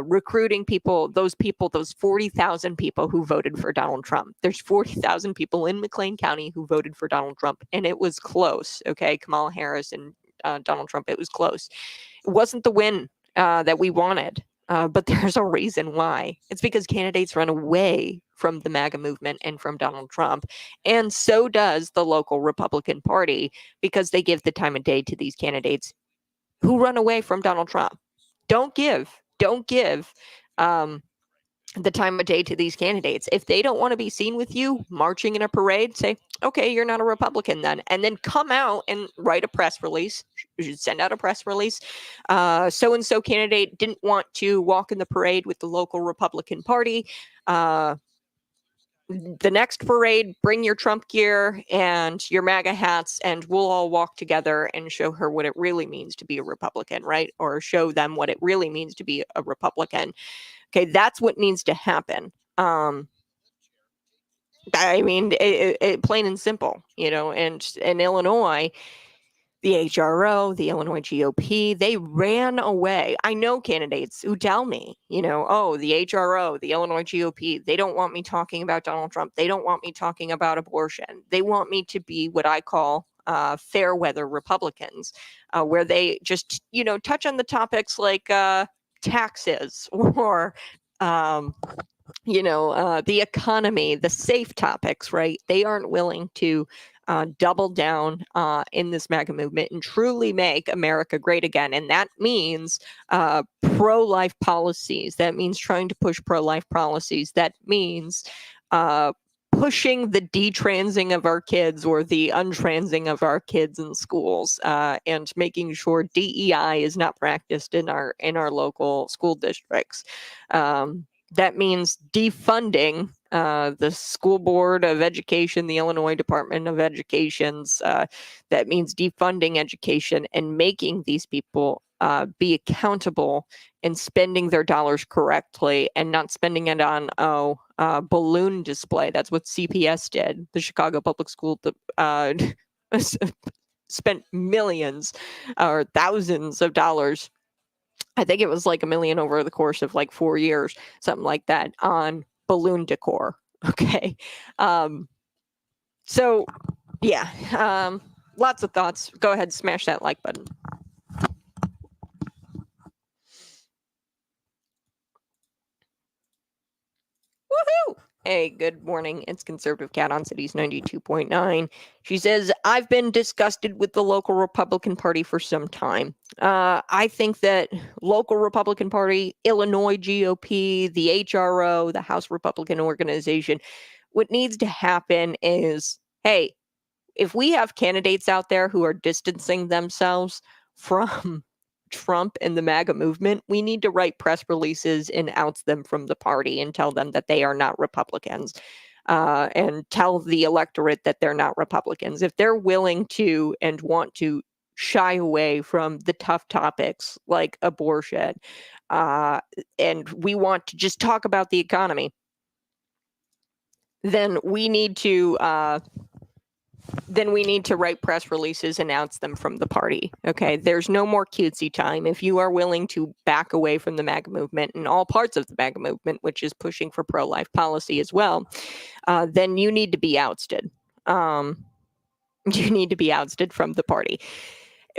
S1: recruiting those 40,000 people who voted for Donald Trump. There's 40,000 people in McLean County who voted for Donald Trump, and it was close. Okay, Kamala Harris and Donald Trump, it was close. It wasn't the win that we wanted, but there's a reason why. It's because candidates run away from the MAGA movement and from Donald Trump, and so does the local Republican Party because they give the time of day to these candidates who run away from Donald Trump. Don't give the time of day to these candidates. If they don't want to be seen with you marching in a parade, say, okay, you're not a Republican then. And then come out and write a press release. You should send out a press release. So-and-so candidate didn't want to walk in the parade with the local Republican Party. The next parade, bring your Trump gear and your MAGA hats, and we'll all walk together and show her what it really means to be a Republican, right? Or show them what it really means to be a Republican. Okay, that's what needs to happen. I mean, plain and simple, and in Illinois, the HRO, the Illinois GOP, they ran away. I know candidates who tell me, oh, the HRO, the Illinois GOP, they don't want me talking about Donald Trump. They don't want me talking about abortion. They want me to be what I call fair weather Republicans, where they just, touch on the topics like taxes or the economy, the safe topics, right? They aren't willing to double down in this MAGA movement and truly make America great again. And that means pro-life policies. That means trying to push pro-life policies. That means pushing the detransing of our kids or the untransing of our kids in schools, and making sure DEI is not practiced in our local school districts. That means defunding the School Board of Education, the Illinois Department of Education's. That means defunding education and making these people be accountable and spending their dollars correctly and not spending it on balloon display. That's what CPS did. The Chicago Public School spent millions or thousands of dollars. I think it was like $1 million over the course of like 4 years, something like that, on balloon decor. Okay. So yeah, lots of thoughts. Go ahead, smash that like button. Woohoo! Hey, good morning. It's Conservative Cat on Cities 92.9. She says, I've been disgusted with the local Republican Party for some time. I think that local Republican Party, Illinois GOP, the HRO, the House Republican Organization, what needs to happen is, hey, if we have candidates out there who are distancing themselves from Trump and the MAGA movement, we need to write press releases and oust them from the party and tell them that they are not Republicans. And tell the electorate that they're not Republicans. If they're willing to and want to shy away from the tough topics like abortion, and we want to just talk about the economy, then we need to write press releases and announce them from the party. Okay, there's no more cutesy time. If you are willing to back away from the MAGA movement and all parts of the MAGA movement, which is pushing for pro-life policy as well, then you need to be ousted. You need to be ousted from the party.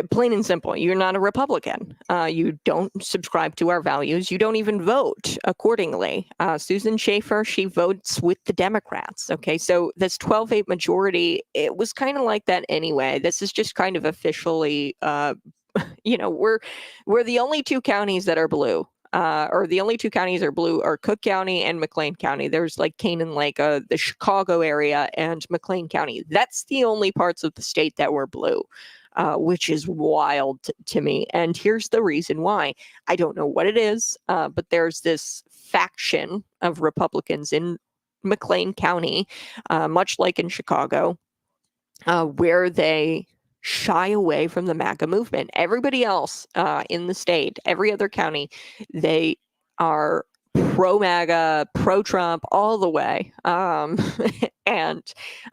S1: Plain and simple, you're not a Republican. You don't subscribe to our values. You don't even vote accordingly. Susan Schaefer, she votes with the Democrats. Okay, so this 12-8 majority, it was kind of like that anyway. This is just kind of officially, we're the only two counties that are blue. Or the only two counties are blue are Cook County and McLean County. There's like Canaan Lake, the Chicago area, and McLean County. That's the only parts of the state that were blue. Which is wild to me. And here's the reason why. I don't know what it is, but there's this faction of Republicans in McLean County, much like in Chicago, where they shy away from the MAGA movement. Everybody else in the state, every other county, they are pro-MAGA, pro-Trump all the way. And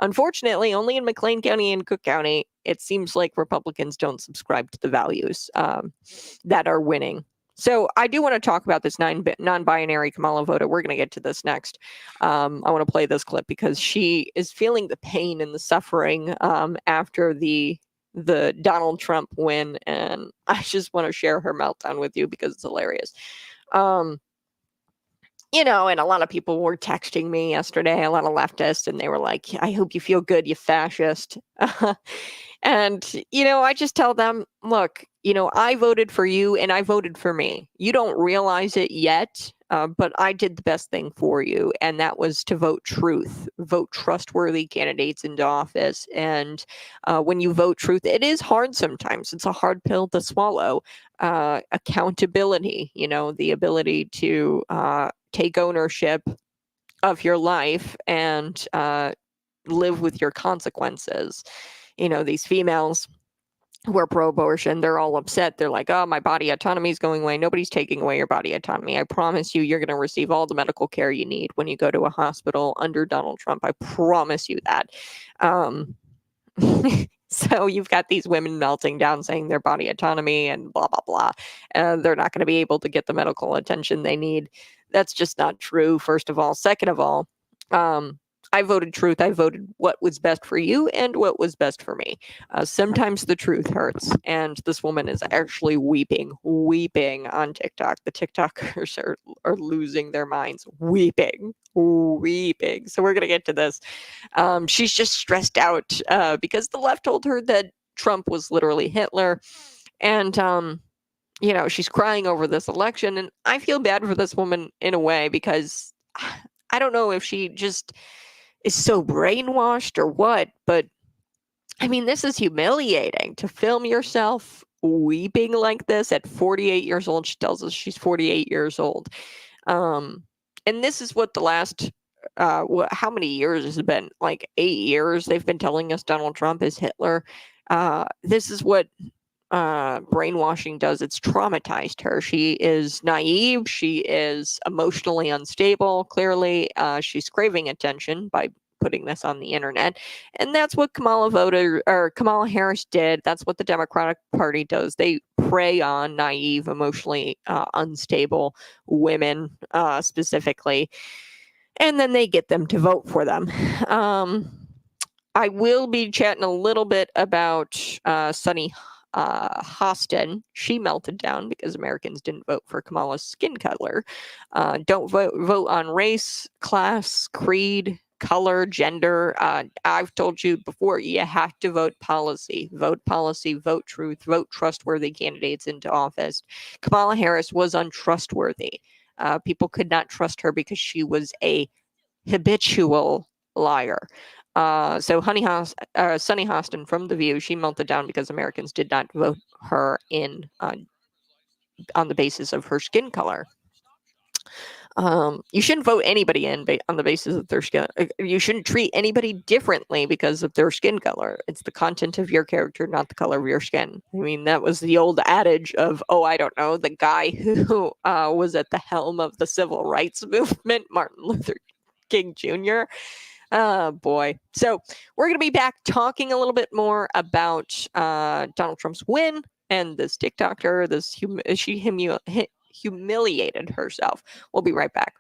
S1: unfortunately, only in McLean County and Cook County, it seems like Republicans don't subscribe to the values that are winning. So I do want to talk about this non-binary Kamala voter. We're going to get to this next. I want to play this clip because she is feeling the pain and the suffering after the Donald Trump win, and I just want to share her meltdown with you because it's hilarious. And a lot of people were texting me yesterday, a lot of leftists, and they were like, I hope you feel good, you fascist. And, I just tell them, look, I voted for you and I voted for me. You don't realize it yet, but I did the best thing for you. And that was to vote truth, vote trustworthy candidates into office. And when you vote truth, it is hard sometimes. It's a hard pill to swallow. Accountability, the ability to take ownership of your life and live with your consequences. These females who are pro-abortion, they're all upset. They're like, oh, my body autonomy is going away. Nobody's taking away your body autonomy. I promise you, you're going to receive all the medical care you need when you go to a hospital under Donald Trump. I promise you that. So you've got these women melting down saying their body autonomy and blah, blah, blah. And they're not going to be able to get the medical attention they need. That's just not true, first of all. Second of all, I voted truth. I voted what was best for you and what was best for me. Sometimes the truth hurts. And this woman is actually weeping on TikTok. The TikTokers are losing their minds, weeping. So we're going to get to this. She's just stressed out because the left told her that Trump was literally Hitler. And, she's crying over this election. And I feel bad for this woman in a way because I don't know if she just is so brainwashed or what, but I mean, this is humiliating to film yourself weeping like this at 48 years old. She tells us she's 48 years old. And this is what the last, how many years has it been? Like 8 years they've been telling us Donald Trump is Hitler. This is what brainwashing does. It's traumatized her. She is naive. She is emotionally unstable. Clearly, she's craving attention by putting this on the internet, and that's what Kamala Harris did. That's what the Democratic Party does. They prey on naive, emotionally unstable women, specifically, and then they get them to vote for them. I will be chatting a little bit about Sunny Hostin. She melted down because Americans didn't vote for Kamala's skin color. Don't vote on race, class, creed, color, gender. I've told you before, you have to vote policy, vote truth, vote trustworthy candidates into office. Kamala Harris was untrustworthy. People could not trust her because she was a habitual liar. So Sunny Hostin from The View, she melted down because Americans did not vote her in on the basis of her skin color. You shouldn't vote anybody in on the basis of their skin. You shouldn't treat anybody differently because of their skin color. It's the content of your character, not the color of your skin. I mean, that was the old adage of, I don't know, the guy who was at the helm of the civil rights movement, Martin Luther King Jr. Boy. So we're going to be back talking a little bit more about Donald Trump's win and this TikToker, she humiliated herself. We'll be right back.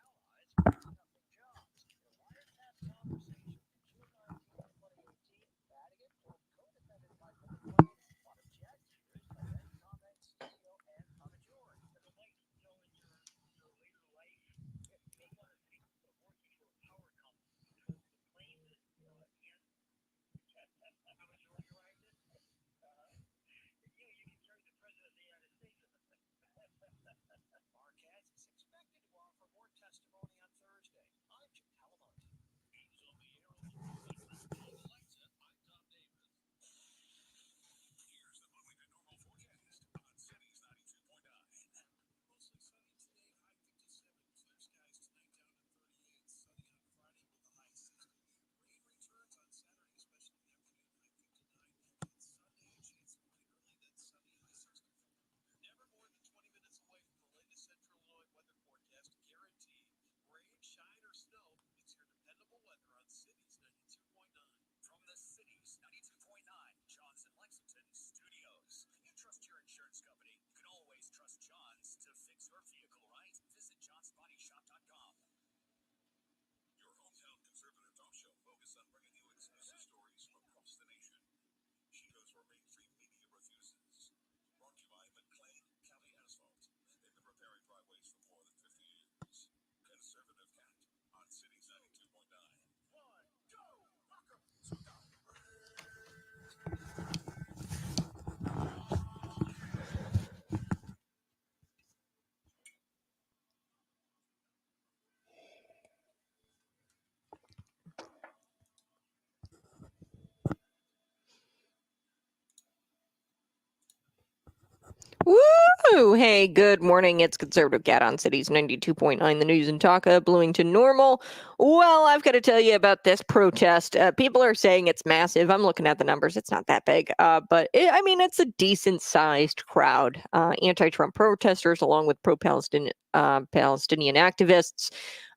S1: Woo! Hey, good morning. It's Conservative Cat on Cities 92.9, the news and talk of Bloomington Normal. Well, I've got to tell you about this protest. People are saying it's massive. I'm looking at the numbers. It's not that big, but it's a decent-sized crowd. Anti-Trump protesters, along with pro-Palestinian Palestinian activists,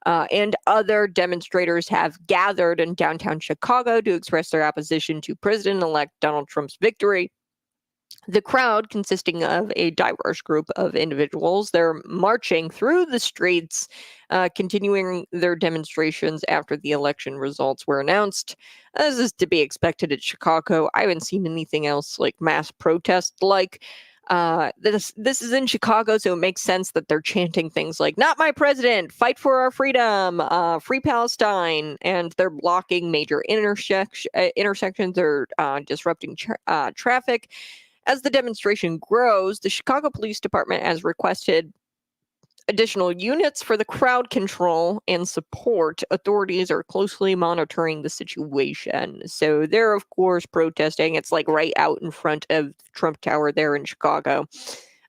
S1: and other demonstrators have gathered in downtown Chicago to express their opposition to President-elect Donald Trump's victory. The crowd, consisting of a diverse group of individuals, they're marching through the streets, continuing their demonstrations after the election results were announced. As is to be expected at Chicago, I haven't seen anything else like mass protest like. This is in Chicago, so it makes sense that they're chanting things like "Not my president," "Fight for our freedom," "Free Palestine," and they're blocking major intersections. They're disrupting traffic. As the demonstration grows, the Chicago Police Department has requested additional units for the crowd control and support. Authorities are closely monitoring the situation. So they're, of course, protesting. It's like right out in front of Trump Tower there in Chicago.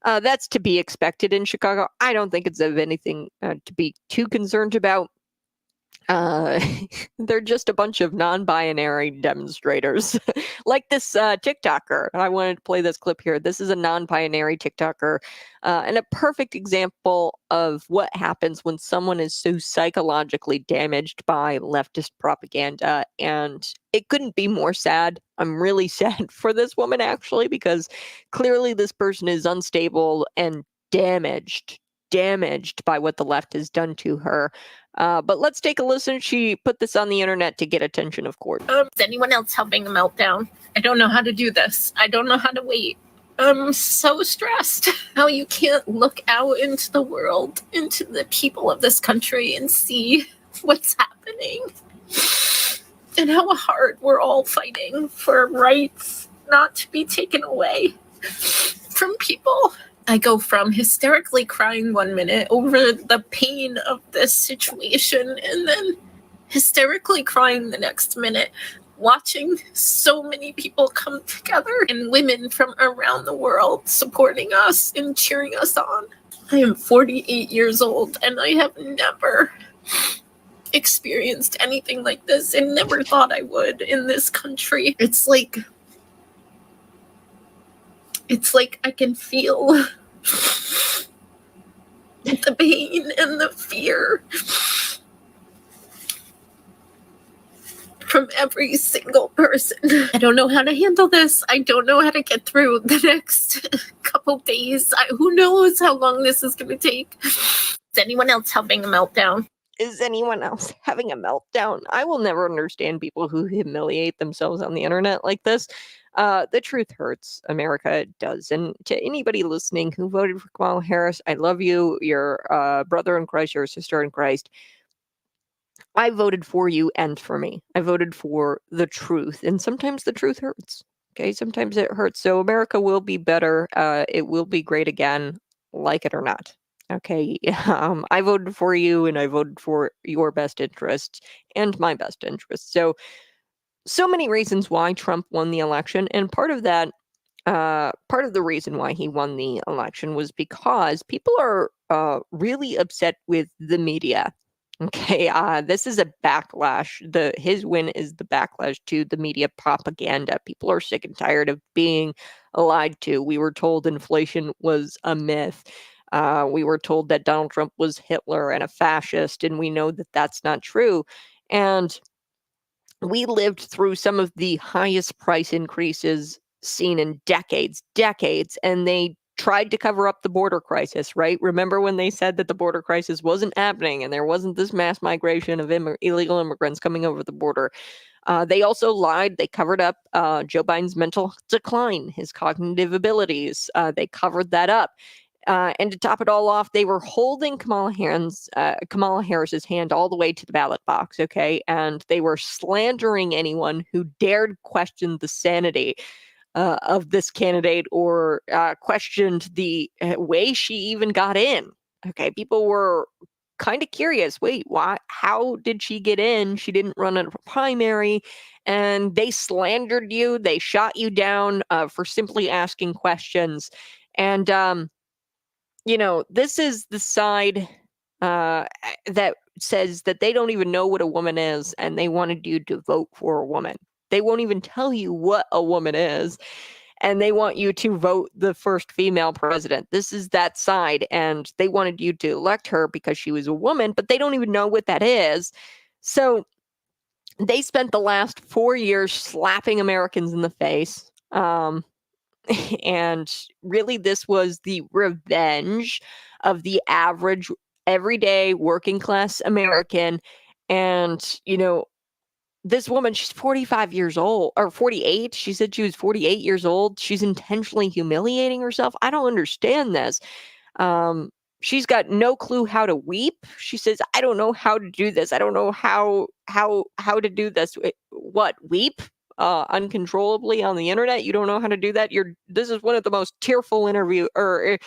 S1: That's to be expected in Chicago. I don't think it's of anything to be too concerned about. They're just a bunch of non-binary demonstrators, like this TikToker. I wanted to play this clip here. This is a non-binary TikToker, and a perfect example of what happens when someone is so psychologically damaged by leftist propaganda. And it couldn't be more sad. I'm really sad for this woman, actually, because clearly this person is unstable and damaged by what the left has done to her. But let's take a listen. She put this on the internet to get attention, of course.
S2: Is anyone else having a meltdown? I don't know how to do this. I don't know how to wait. I'm so stressed. How you can't look out into the world, into the people of this country and see what's happening. And how hard we're all fighting for rights not to be taken away from people. I go from hysterically crying 1 minute over the pain of this situation and then hysterically crying the next minute watching so many people come together and women from around the world supporting us and cheering us on. I am 48 years old and I have never experienced anything like this and never thought I would in this country. It's like I can feel the pain and the fear from every single person. I don't know how to handle this. I don't know how to get through the next couple days. Who knows how long this is going to take? Is anyone else having a meltdown?
S1: Is anyone else having a meltdown? I will never understand people who humiliate themselves on the internet like this. The truth hurts, America. It does. And to anybody listening who voted for Kamala Harris, I love you. You're a brother in Christ, you're a sister in Christ. I voted for you and for me. I voted for the truth. And sometimes the truth hurts. Okay, sometimes it hurts. So America will be better. It will be great again, like it or not. Okay, I voted for you and I voted for your best interest and my best interest. So many reasons why Trump won the election. And part of that, part of the reason why he won the election was because people are really upset with the media. Okay, this is a backlash. His win is the backlash to the media propaganda. People are sick and tired of being lied to. We were told inflation was a myth. We were told that Donald Trump was Hitler and a fascist, and we know that that's not true. And we lived through some of the highest price increases seen in decades, and they tried to cover up the border crisis, right? Remember when they said that the border crisis wasn't happening and there wasn't this mass migration of illegal immigrants coming over the border? They also lied. They covered up Joe Biden's mental decline, his cognitive abilities. They covered that up. And to top it all off, they were holding Kamala Harris's hand all the way to the ballot box, okay? And they were slandering anyone who dared question the sanity of this candidate or questioned the way she even got in. Okay, people were kind of curious. Wait, why? How did she get in? She didn't run in a primary, and they slandered you. They shot you down for simply asking questions. And this is the side that says that they don't even know what a woman is, and they wanted you to vote for a woman. They won't even tell you what a woman is, and they want you to vote the first female president. This is that side, and they wanted you to elect her because she was a woman, but they don't even know what that is. So they spent the last 4 years slapping Americans in the face. And really, this was the revenge of the average, everyday working class American. And, this woman, she's 45 years old or 48. She said she was 48 years old. She's intentionally humiliating herself. I don't understand this. Um, she's got no clue how to weep. She says, I don't know how to do this. I don't know how to do this. What, weep? Uncontrollably on the internet? You don't know how to do that? This is one of the most tearful interview or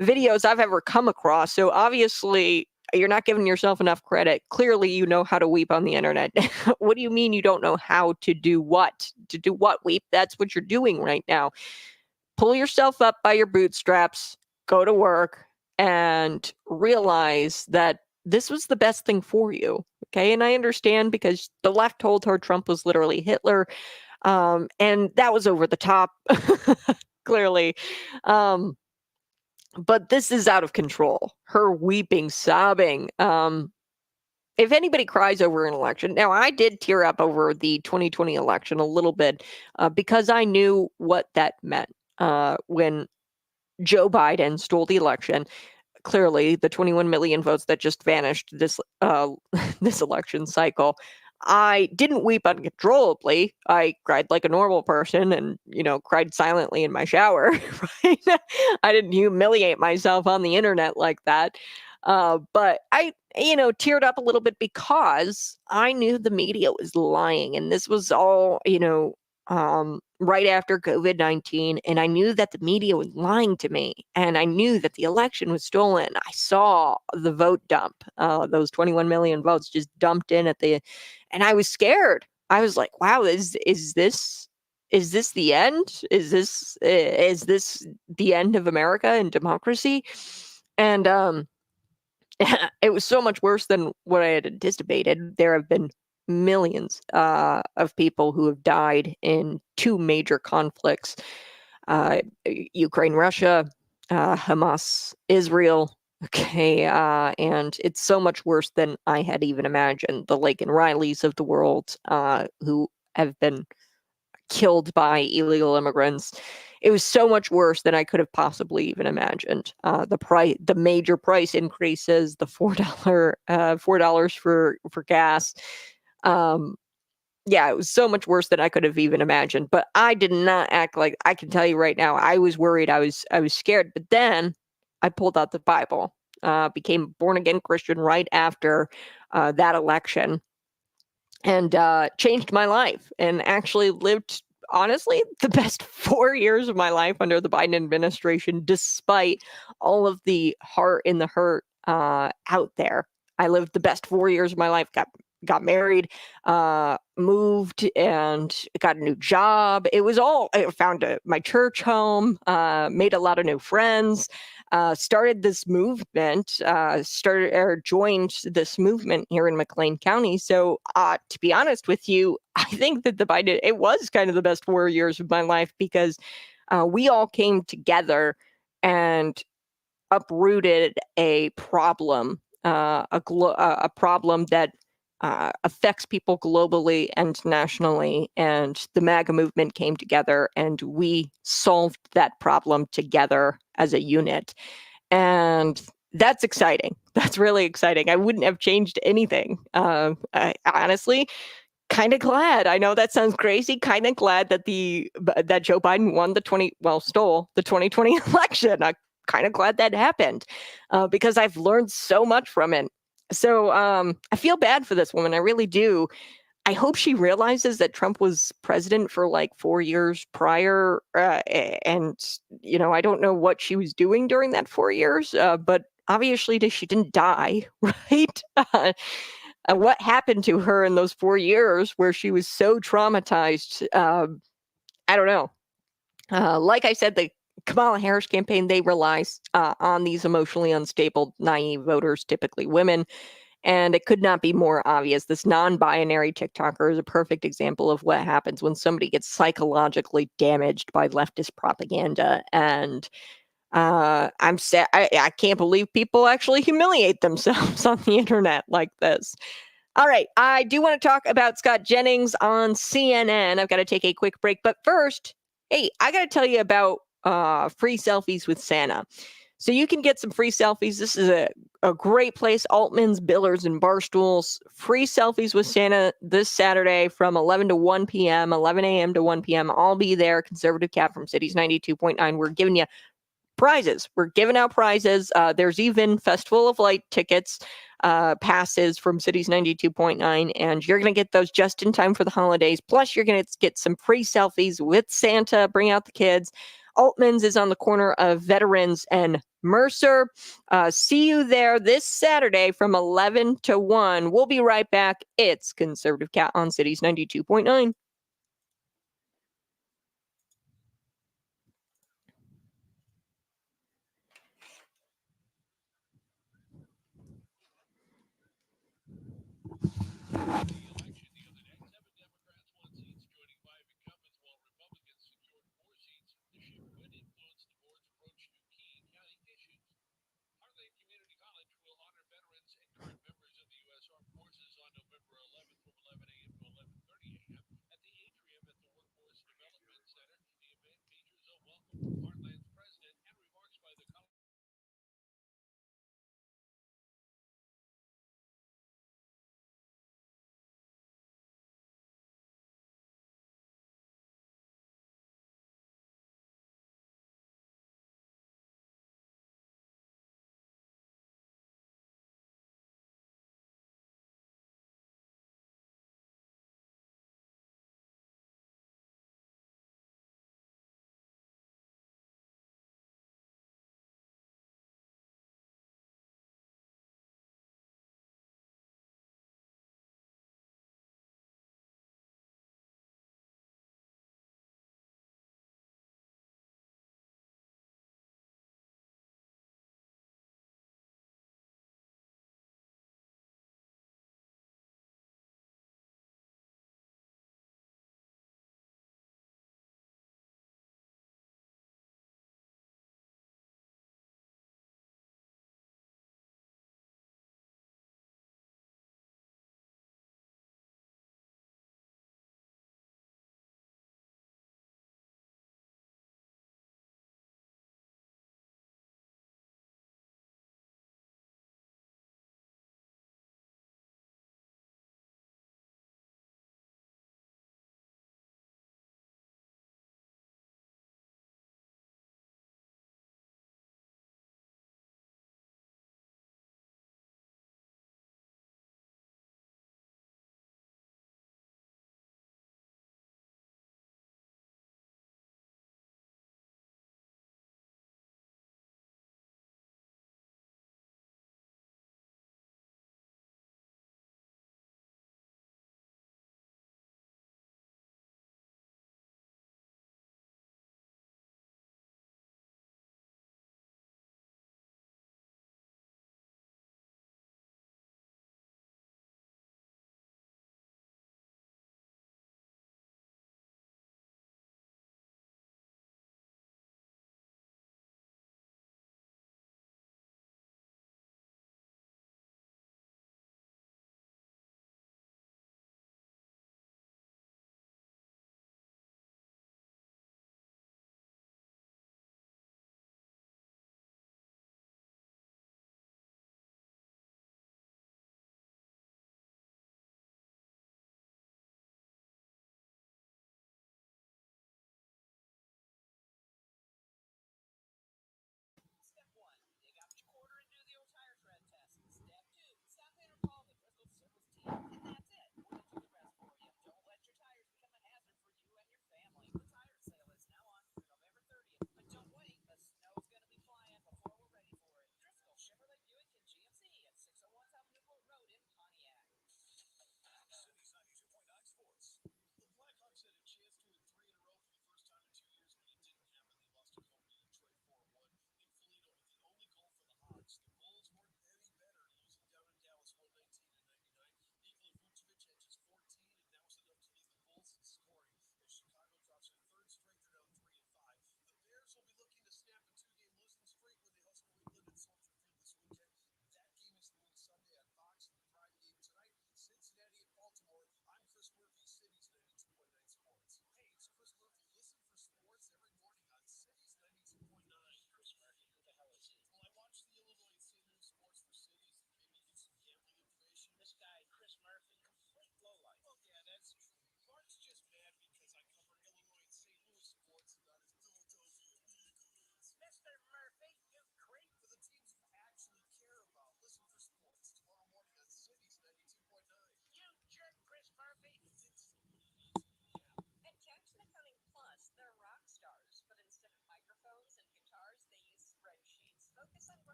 S1: videos I've ever come across. So obviously you're not giving yourself enough credit. Clearly you know how to weep on the internet. What do you mean you don't know how to do what? To do what, weep? That's what you're doing right now. Pull yourself up by your bootstraps, go to work, and realize that this was the best thing for you. Okay. And I understand because the left told her Trump was literally Hitler. And that was over the top, clearly. But this is out of control. Her weeping, sobbing. If anybody cries over an election, now I did tear up over the 2020 election a little bit because I knew what that meant when Joe Biden stole the election. Clearly, the 21 million votes that just vanished this this election cycle. I didn't weep uncontrollably. I cried like a normal person and, cried silently in my shower. Right? I didn't humiliate myself on the internet like that. But I, teared up a little bit because I knew the media was lying. And this was all, right after COVID-19. And I knew that the media was lying to me. And I knew that the election was stolen. I saw the vote dump, those 21 million votes just dumped in and I was scared. I was like, wow, is this the end? Is this the end of America and democracy? And it was so much worse than what I had anticipated. There have been millions of people who have died in two major conflicts, Ukraine, Russia, Hamas, Israel. Okay, and it's so much worse than I had even imagined. The Lake and Rileys of the world, who have been killed by illegal immigrants. It was so much worse than I could have possibly even imagined. The major price increases, the $4 for gas. Um, yeah, it was so much worse than I could have even imagined. But I did not act like I can tell you right now. I was worried. I was scared. But then I pulled out the Bible, became a born again Christian right after that election, and changed my life, and actually lived, honestly, the best 4 years of my life under the Biden administration, despite all of the heart in the hurt out there. I lived the best 4 years of my life. Got married, moved, and got a new job. It was all I found my church home, made a lot of new friends, started this movement, joined this movement here in McLean County. So, to be honest with you, I think that it was kind of the best 4 years of my life, because we all came together and uprooted a problem, a problem that affects people globally and nationally. And the MAGA movement came together, and we solved that problem together as a unit. And that's exciting. That's really exciting. I wouldn't have changed anything. I honestly kind of glad. I know that sounds crazy. Kind of glad that that Joe Biden stole the 2020 election. I'm kind of glad that happened, because I've learned so much from it. So I feel bad for this woman. I really do. I hope she realizes that Trump was president for like 4 years prior, and I don't know what she was doing during that 4 years, but obviously she didn't die, right? What happened to her in those 4 years where she was so traumatized? I don't know. Like I said, the Kamala Harris campaign, they relies on these emotionally unstable, naive voters, typically women. And it could not be more obvious. This non-binary TikToker is a perfect example of what happens when somebody gets psychologically damaged by leftist propaganda. And I'm sad. I can't believe people actually humiliate themselves on the internet like this. All right, I do want to talk about Scott Jennings on CNN. I've got to take a quick break, but first, hey, I got to tell you about free selfies with Santa. So you can get some free selfies. This is a great place. Altman's, Billers, and Barstools. Free selfies with Santa this Saturday from 11 to 1 p.m., 11 a.m. to 1 p.m. I'll be there. Conservative Cat from Cities 92.9. We're giving you prizes. We're giving out prizes. There's even Festival of Light tickets, passes from Cities 92.9, and you're going to get those just in time for the holidays. Plus, you're going to get some free selfies with Santa. Bring out the kids. Altman's is on the corner of Veterans and Mercer. See you there this Saturday from 11 to 1. We'll be right back. It's Conservative Cat on Cities 92.9.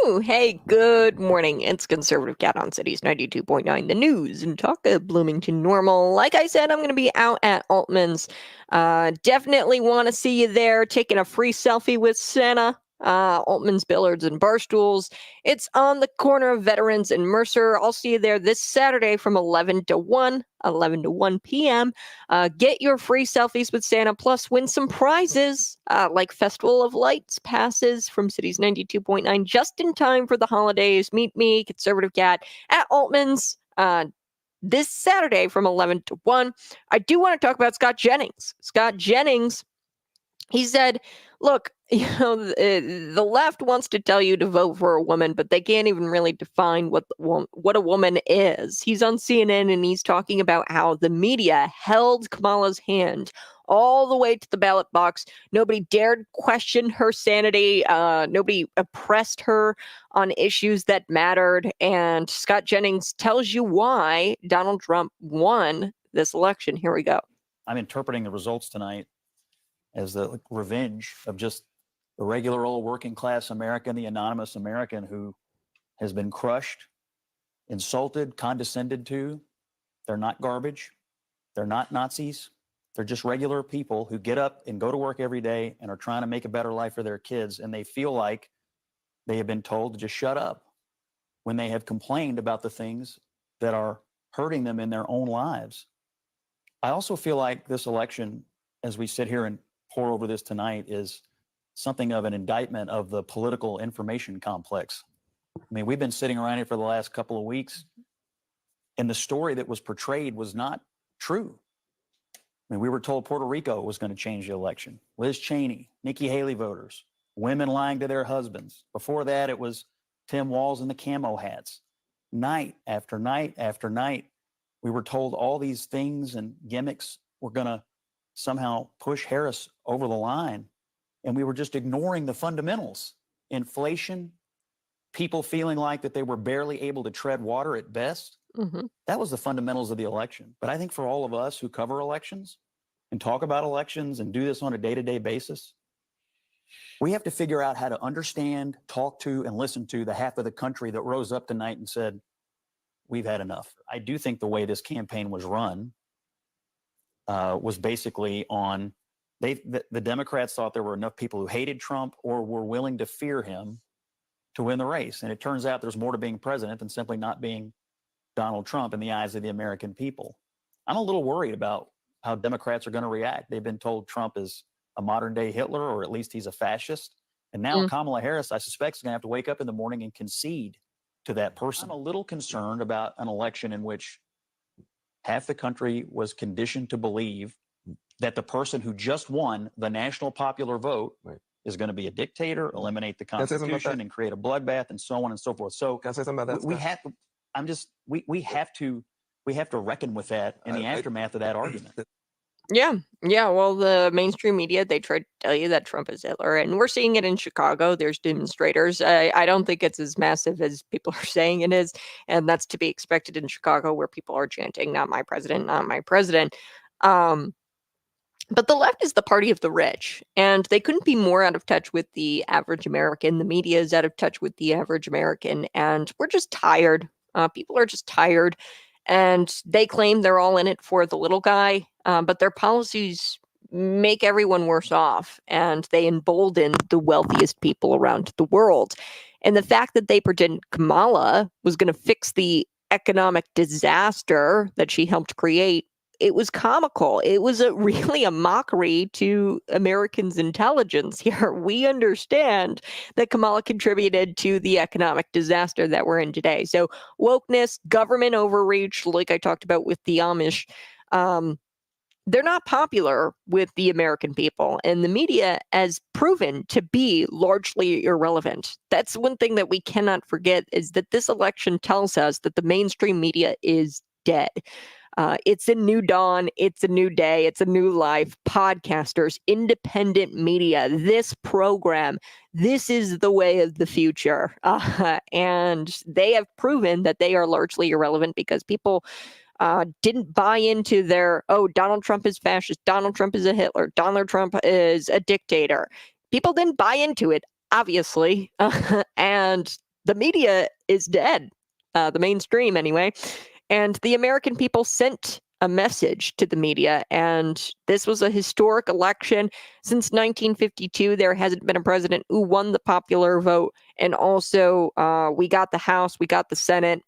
S1: Woohoo! Hey, good morning. It's Conservative Cat on Cities 92.9, the news and talk of Bloomington Normal. Like I said, I'm going to be out at Altman's. Definitely want to see you there, taking a free selfie with Santa. Altman's Billiards and Barstools. It's on the corner of Veterans and Mercer. I'll see you there this Saturday from 11 to 1 p.m. Get your free selfies with Santa, plus win some prizes like Festival of Lights passes from Cities 92.9 just in time for the holidays. Meet me, Conservative Cat, at Altman's this Saturday from 11 to 1. I do want to talk about Scott Jennings. Scott Jennings, he said, look, the left wants to tell you to vote for a woman, but they can't even really define what a woman is. He's on CNN and he's talking about how the media held Kamala's hand all the way to the ballot box. Nobody dared question her sanity. Nobody oppressed her on issues that mattered. And Scott Jennings tells you why Donald Trump won this election. Here we go.
S3: I'm interpreting the results tonight as the revenge of just the regular old working class American, the anonymous American who has been crushed, insulted, condescended to. They're not garbage. They're not Nazis. They're just regular people who get up and go to work every day and are trying to make a better life for their kids. And they feel like they have been told to just shut up when they have complained about the things that are hurting them in their own lives. I also feel like this election, as we sit here and pour over this tonight, is something of an indictment of the political information complex. I mean, we've been sitting around here for the last couple of weeks, and the story that was portrayed was not true. I mean, we were told Puerto Rico was going to change the election. Liz Cheney, Nikki Haley voters, women lying to their husbands. Before that, it was Tim Walz and the camo hats. Night after night after night, we were told all these things and gimmicks were going to somehow push Harris over the line. And we were just ignoring the fundamentals. Inflation, people feeling like that they were barely able to tread water at best.
S1: Mm-hmm.
S3: That was the fundamentals of the election. But I think for all of us who cover elections and talk about elections and do this on a day-to-day basis, we have to figure out how to understand, talk to, and listen to the half of the country that rose up tonight and said, we've had enough. I do think the way this campaign was run was basically on, the Democrats thought there were enough people who hated Trump or were willing to fear him to win the race. And it turns out there's more to being president than simply not being Donald Trump in the eyes of the American people. I'm a little worried about how Democrats are going to react. They've been told Trump is a modern day Hitler, or at least he's a fascist. And now Kamala Harris, I suspect, is going to have to wake up in the morning and concede to that person. I'm a little concerned about an election in which half the country was conditioned to believe that the person who just won the national popular vote is going to be a dictator, eliminate the Constitution, and create a bloodbath, and so on and so forth. So
S4: can I say something about that?
S3: we have to reckon with that in the aftermath of that argument.
S1: Yeah. Well, the mainstream media, they try to tell you that Trump is Hitler, and we're seeing it in Chicago. There's demonstrators. I don't think it's as massive as people are saying it is, and that's to be expected in Chicago, where people are chanting, "Not my president, not my president." But the left is the party of the rich, and they couldn't be more out of touch with the average American. The media is out of touch with the average American, and we're just tired. People are just tired, and they claim they're all in it for the little guy, but their policies make everyone worse off, and they embolden the wealthiest people around the world. And the fact that they pretend Kamala was going to fix the economic disaster that she helped create, it was comical. It was really a mockery to Americans' intelligence here. We understand that Kamala contributed to the economic disaster that we're in today. So wokeness, government overreach, like I talked about with the Amish, they're not popular with the American people, and the media has proven to be largely irrelevant. That's one thing that we cannot forget, is that this election tells us that the mainstream media is dead. It's a new dawn. It's a new day. It's a new life. Podcasters, independent media, this program, this is the way of the future. And they have proven that they are largely irrelevant because people didn't buy into their, oh, Donald Trump is fascist, Donald Trump is a Hitler, Donald Trump is a dictator. People didn't buy into it, obviously. And the media is dead, the mainstream anyway. And the American people sent a message to the media. And this was a historic election. Since 1952, there hasn't been a president who won the popular vote. And also, we got the House, we got the Senate.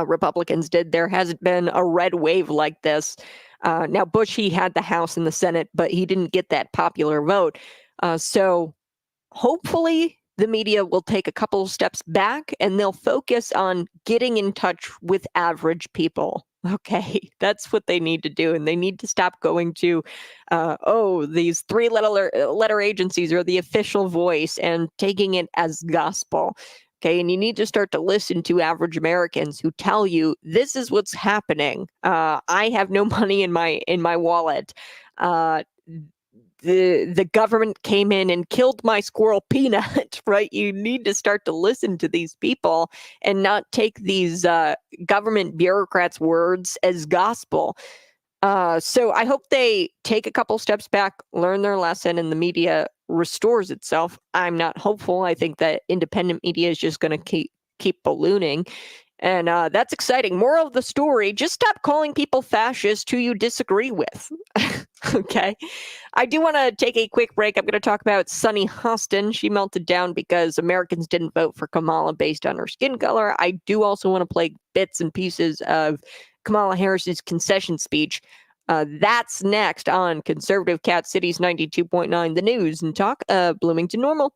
S1: Republicans did. There hasn't been a red wave like this. Now, Bush, he had the House and the Senate, but he didn't get that popular vote. So hopefully the media will take a couple of steps back and they'll focus on getting in touch with average people. Okay, that's what they need to do. And they need to stop going to, these three-letter agencies or the official voice and taking it as gospel. Okay, and you need to start to listen to average Americans who tell you this is what's happening. I have no money in my wallet. The government came in and killed my squirrel Peanut, right? You need to start to listen to these people and not take these government bureaucrats' words as gospel. So I hope they take a couple steps back, learn their lesson, and the media restores itself. I'm not hopeful. I think that independent media is just going to keep ballooning. And that's exciting. Moral of the story, just stop calling people fascist who you disagree with. Okay. I do want to take a quick break. I'm going to talk about Sunny Hostin. She melted down because Americans didn't vote for Kamala based on her skin color. I do also want to play bits and pieces of Kamala Harris's concession speech. That's next on Conservative Cat Cities 92.9, the news and talk of Bloomington Normal.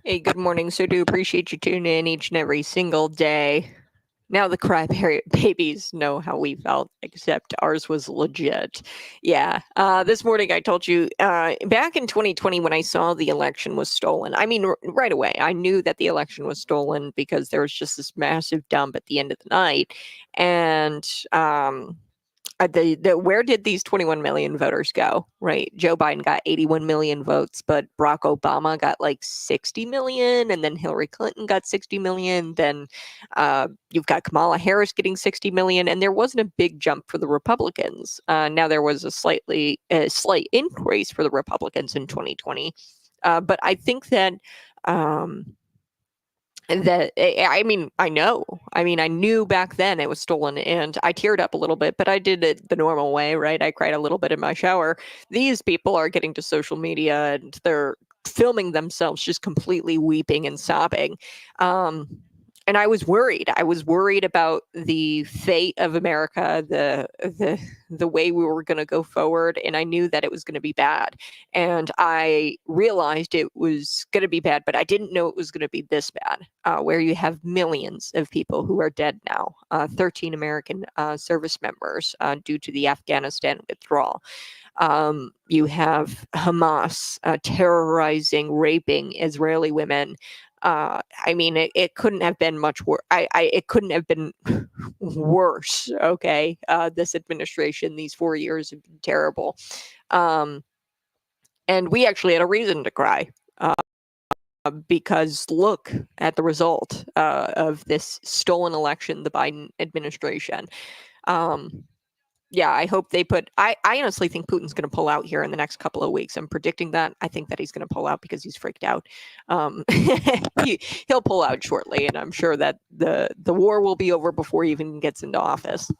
S1: Hey, good morning. So do appreciate you tuning in each and every single day. Now the cry babies know how we felt, except ours was legit. Yeah. This morning I told you back in 2020 when I saw the election was stolen. I mean, right away I knew that the election was stolen because there was just this massive dump at the end of the night, and where did these 21 million voters go? Right, Joe Biden got 81 million votes, but Barack Obama got like 60 million, and then Hillary Clinton got 60 million. Then you've got Kamala Harris getting 60 million, and there wasn't a big jump for the Republicans. Now there was a slight increase for the Republicans in 2020, but I think that. I mean, I know. I mean, I knew back then it was stolen, and I teared up a little bit, but I did it the normal way, right? I cried a little bit in my shower. These people are getting to social media and they're filming themselves just completely weeping and sobbing. And I was worried. I was worried about the fate of America, the way we were going to go forward, and I knew that it was going to be bad. And I realized it was going to be bad, but I didn't know it was going to be this bad, where you have millions of people who are dead now, 13 American service members due to the Afghanistan withdrawal. You have Hamas terrorizing, raping Israeli women. I mean, it couldn't have been much worse. It couldn't have been worse. Okay, this administration, these 4 years have been terrible, and we actually had a reason to cry. Because look at the result of this stolen election, the Biden administration. Yeah, I hope they put. I honestly think Putin's going to pull out here in the next couple of weeks. I'm predicting that. I think that he's going to pull out because he's freaked out. He'll pull out shortly, and I'm sure that the war will be over before he even gets into office.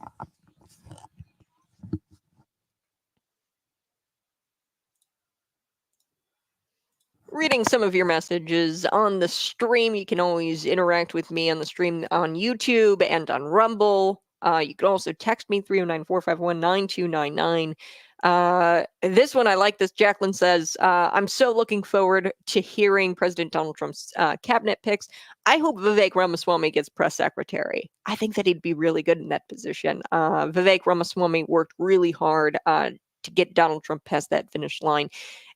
S1: Reading some of your messages on the stream. You can always interact with me on the stream on YouTube and on Rumble. You can also text me 309-451-9299. This one, I like this. Jacqueline says, I'm so looking forward to hearing President Donald Trump's cabinet picks. I hope Vivek Ramaswamy gets press secretary. I think that he'd be really good in that position. Vivek Ramaswamy worked really hard to get Donald Trump past that finish line.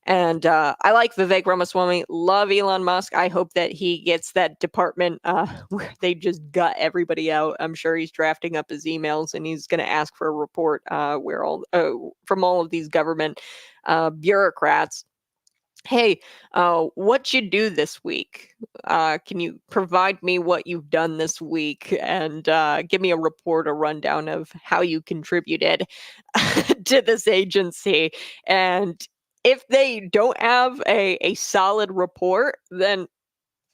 S1: And I like Vivek Ramaswamy, love Elon Musk. I hope that he gets that department where they just gut everybody out. I'm sure he's drafting up his emails and he's going to ask for a report from all of these government bureaucrats. Hey, what you do this week? Can you provide me what you've done this week and give me a report, a rundown of how you contributed to this agency? And if they don't have a solid report, then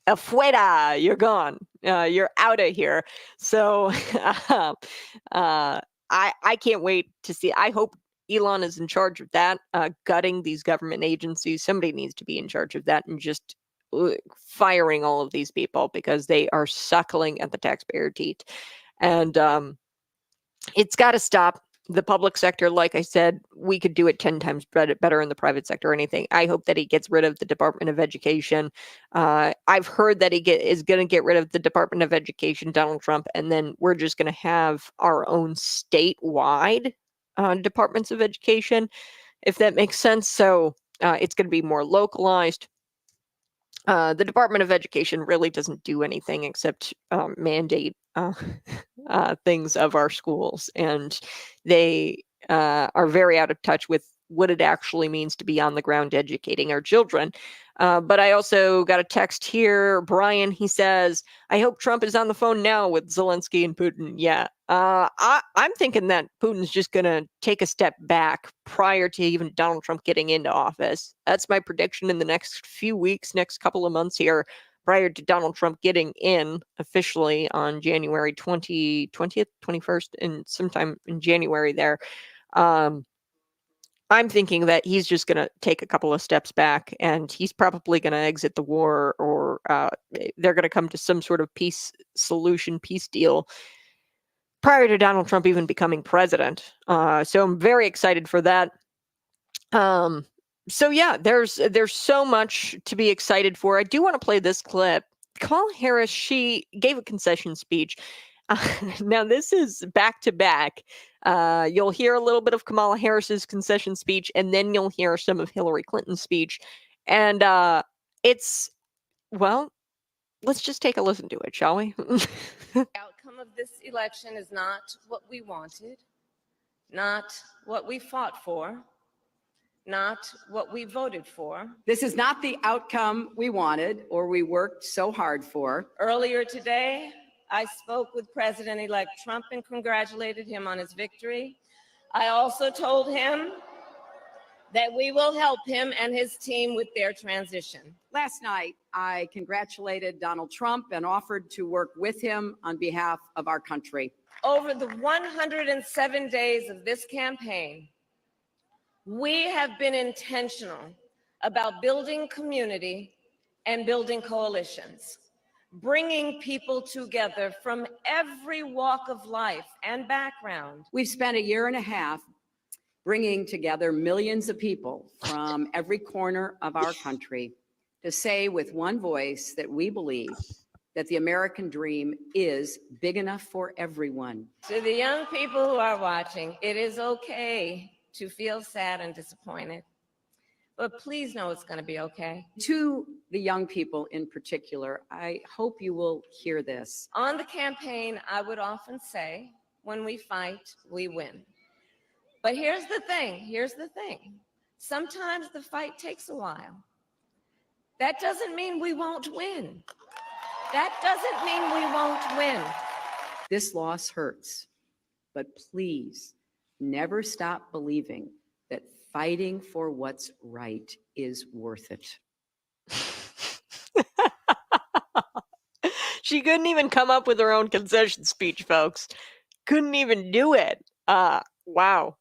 S1: afuera, you're gone. You're out of here. So I can't wait to see. I hope Elon is in charge of that, gutting these government agencies. Somebody needs to be in charge of that and just firing all of these people because they are suckling at the taxpayer teat. And it's got to stop. The public sector, like I said, we could do it 10 times better in the private sector or anything. I hope that he gets rid of the Department of Education. I've heard that he is going to get rid of the Department of Education, Donald Trump, and then we're just going to have our own statewide departments of education, if that makes sense. So it's going to be more localized. The Department of Education really doesn't do anything except mandate things of our schools, and they are very out of touch with what it actually means to be on the ground educating our children. But I also got a text here. Brian, he says, I hope Trump is on the phone now with Zelensky and Putin. Yeah. I'm thinking that Putin's just going to take a step back prior to even Donald Trump getting into office. That's my prediction in the next few weeks, next couple of months here, prior to Donald Trump getting in officially on January 20th, 21st, and sometime in January there. I'm thinking that he's just going to take a couple of steps back, and he's probably going to exit the war, or they're going to come to some sort of peace solution, peace deal prior to Donald Trump even becoming president. So I'm very excited for that. So yeah, there's so much to be excited for. I do want to play this clip. Kamala Harris, she gave a concession speech. Now this is back to back. You'll hear a little bit of Kamala Harris's concession speech, and then you'll hear some of Hillary Clinton's speech. And it's, well, let's just take a listen to it, shall we?
S4: The outcome of this election is not what we wanted, not what we fought for, not what we voted for.
S5: This is not the outcome we wanted or we worked so hard for.
S4: Earlier today, I spoke with President-elect Trump and congratulated him on his victory. I also told him that we will help him and his team with their transition.
S5: Last night, I congratulated Donald Trump and offered to work with him on behalf of our country.
S4: Over the 107 days of this campaign, we have been intentional about building community and building coalitions, bringing people together from every walk of life and background.
S5: We've spent a year and a half bringing together millions of people from every corner of our country to say with one voice that we believe that the American dream is big enough for everyone.
S4: To the young people who are watching, it is okay to feel sad and disappointed, but please know it's going to be okay.
S5: To the young people in particular, I hope you will hear this.
S4: On the campaign, I would often say, when we fight, we win. But here's the thing. Sometimes the fight takes a while. That doesn't mean we won't win. That doesn't mean we won't win.
S5: This loss hurts, but please never stop believing that fighting for what's right is worth it.
S1: She couldn't even come up with her own concession speech, folks. Couldn't even do it. Wow.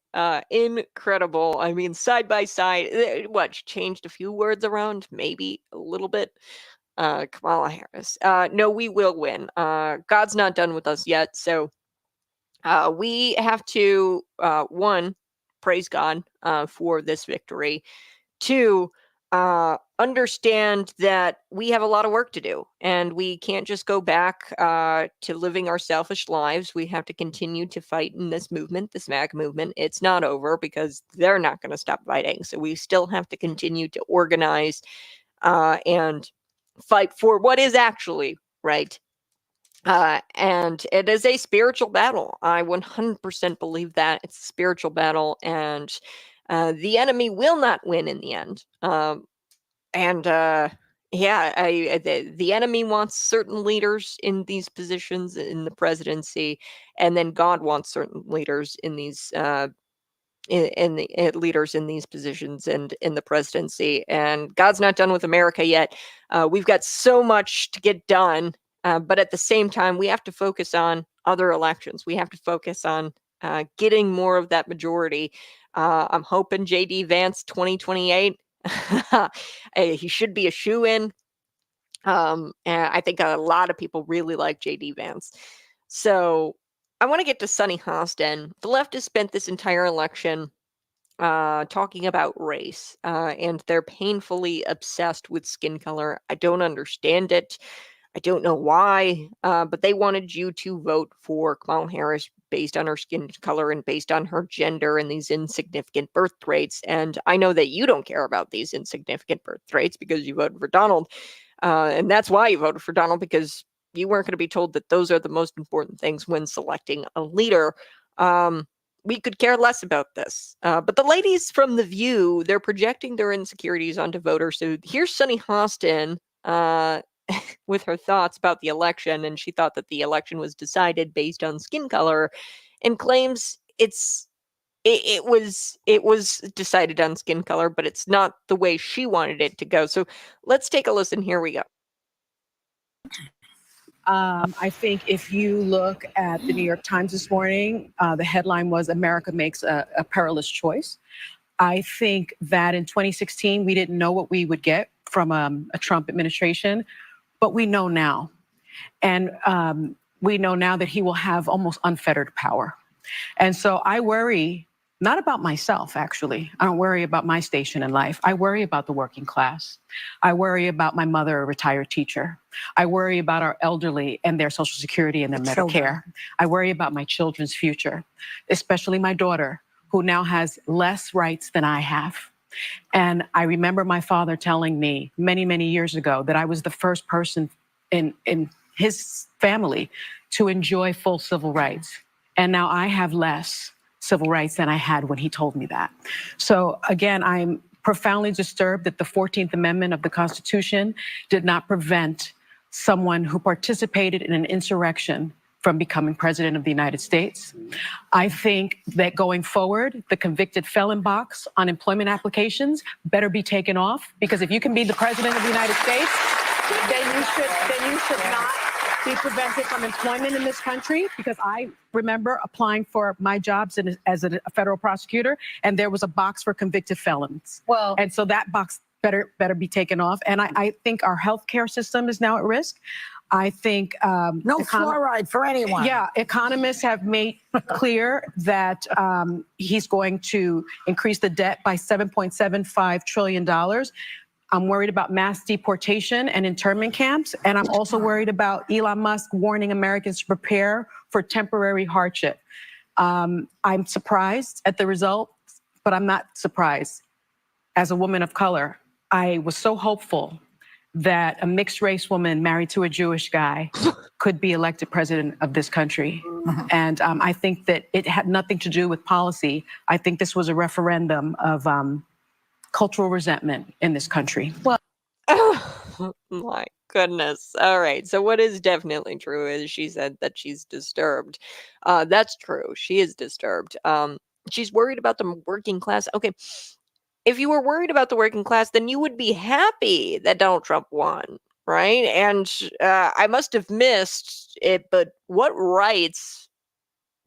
S1: Incredible. I mean, side by side, what, she changed a few words around, maybe a little bit. Kamala Harris. No, we will win. God's not done with us yet. So we have to, one, praise God for this victory. Two, understand that we have a lot of work to do and we can't just go back to living our selfish lives. We have to continue to fight in this movement, this MAG movement. It's not over because they're not going to stop fighting. So we still have to continue to organize and fight for what is actually right. And it is a spiritual battle. I 100% believe that it's a spiritual battle, and the enemy will not win in the end. The enemy wants certain leaders in these positions in the presidency, and then God wants certain leaders in these leaders in these positions and in the presidency. And God's not done with America yet. We've got so much to get done, but at the same time, we have to focus on other elections. We have to focus on getting more of that majority. I'm hoping J.D. Vance 2028. He should be a shoo-in. And I think a lot of people really like J.D. Vance. So I want to get to Sunny Hostin. The left has spent this entire election talking about race, and they're painfully obsessed with skin color. I don't understand it. I don't know why, but they wanted you to vote for Kamala Harris based on her skin color and based on her gender and these insignificant birth rates. And I know that you don't care about these insignificant birth rates because you voted for Donald. And that's why you voted for Donald, because you weren't going to be told that those are the most important things when selecting a leader. We could care less about this. But the ladies from The View, they're projecting their insecurities onto voters. So here's Sunny Hostin with her thoughts about the election, and she thought that the election was decided based on skin color, and claims it was decided on skin color, but it's not the way she wanted it to go. So let's take a listen. Here we go.
S6: I think if you look at the New York Times this morning, the headline was "America makes a perilous choice." I think that in 2016, we didn't know what we would get from a Trump administration, but we know now. And we know now that he will have almost unfettered power. And so I worry not about myself, actually. I don't worry about my station in life. I worry about the working class. I worry about my mother, a retired teacher. I worry about our elderly and their Social Security and their Medicare. I worry about my children's future, especially my daughter, who now has less rights than I have. And I remember my father telling me many, many years ago that I was the first person in his family to enjoy full civil rights. And now I have less civil rights than I had when he told me that. So again, I'm profoundly disturbed that the 14th Amendment of the Constitution did not prevent someone who participated in an insurrection from becoming president of the United States. I think that going forward, the convicted felon box on employment applications better be taken off, because if you can be the president of the United States, then you should not be prevented from employment in this country. Because I remember applying for my jobs as a federal prosecutor, and there was a box for convicted felons.
S7: Well,
S6: And so that box better be taken off. And I think our healthcare system is now at risk. I think
S7: no fluoride for anyone.
S6: yeah, economists have made clear that he's going to increase the debt by $7.75 trillion. I'm worried about mass deportation and internment camps. And I'm also worried about Elon Musk warning Americans to prepare for temporary hardship. I'm surprised at the result, but I'm not surprised. As a woman of color, I was so hopeful that a mixed race woman married to a Jewish guy could be elected president of this country. And I think that it had nothing to do with policy. I think this was a referendum of cultural resentment in this country. Well,
S1: Oh my goodness. All right. So what is definitely true is she said that she's disturbed. That's true. She is disturbed. She's worried about the working class. Okay. If you were worried about the working class, then you would be happy that Donald Trump won, right? And I must have missed it, but what rights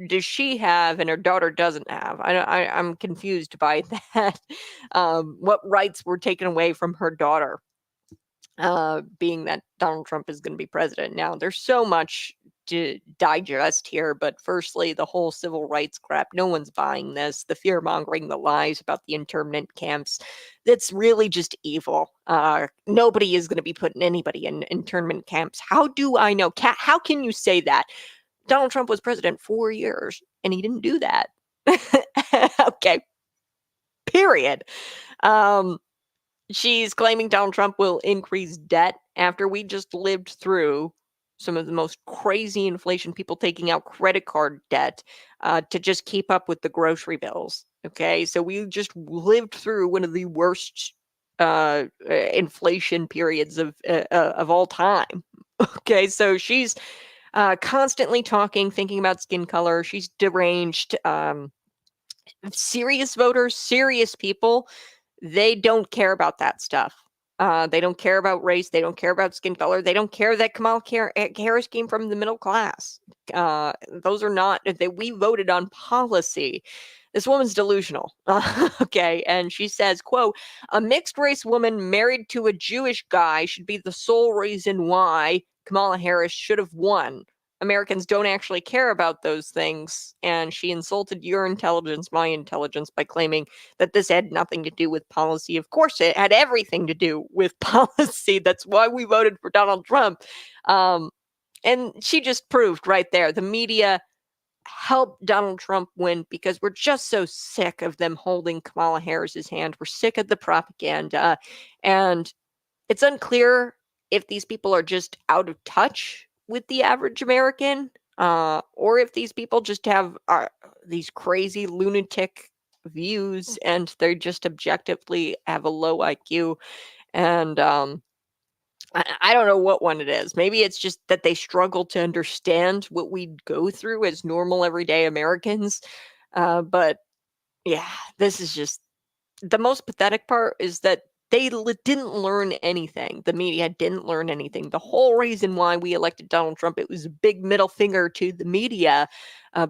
S1: does she have and her daughter doesn't have? I'm confused by that. What rights were taken away from her daughter, being that Donald Trump is going to be president? Now, there's so much to digest here, but firstly, the whole civil rights crap. No one's buying this. The fear mongering, the lies about the internment camps. That's really just evil. Nobody is going to be putting anybody in internment camps. How do I know? How can you say that? Donald Trump was president 4 years and he didn't do that. Okay. Period. She's claiming Donald Trump will increase debt after we just lived through some of the most crazy inflation, people taking out credit card debt to just keep up with the grocery bills. Okay. So we just lived through one of the worst inflation periods of all time. Okay. So she's constantly talking, thinking about skin color. She's deranged. Serious voters, serious people, they don't care about that stuff. They don't care about race. They don't care about skin color. They don't care that Kamala Harris came from the middle class. Those are not, we voted on policy. This woman's delusional. Okay. And she says, quote, a mixed race woman married to a Jewish guy should be the sole reason why Kamala Harris should have won. Americans don't actually care about those things. And she insulted your intelligence, my intelligence, by claiming that this had nothing to do with policy. Of course, it had everything to do with policy. That's why we voted for Donald Trump. And she just proved right there, the media helped Donald Trump win because we're just so sick of them holding Kamala Harris's hand. We're sick of the propaganda. And it's unclear if these people are just out of touch with the average American, or if these people just have these crazy lunatic views and they just objectively have a low IQ. And I don't know what one it is. Maybe it's just that they struggle to understand what we go through as normal everyday Americans. But yeah, this is just the most pathetic part is that they didn't learn anything. The media didn't learn anything. The whole reason why we elected Donald Trump, it was a big middle finger to the media,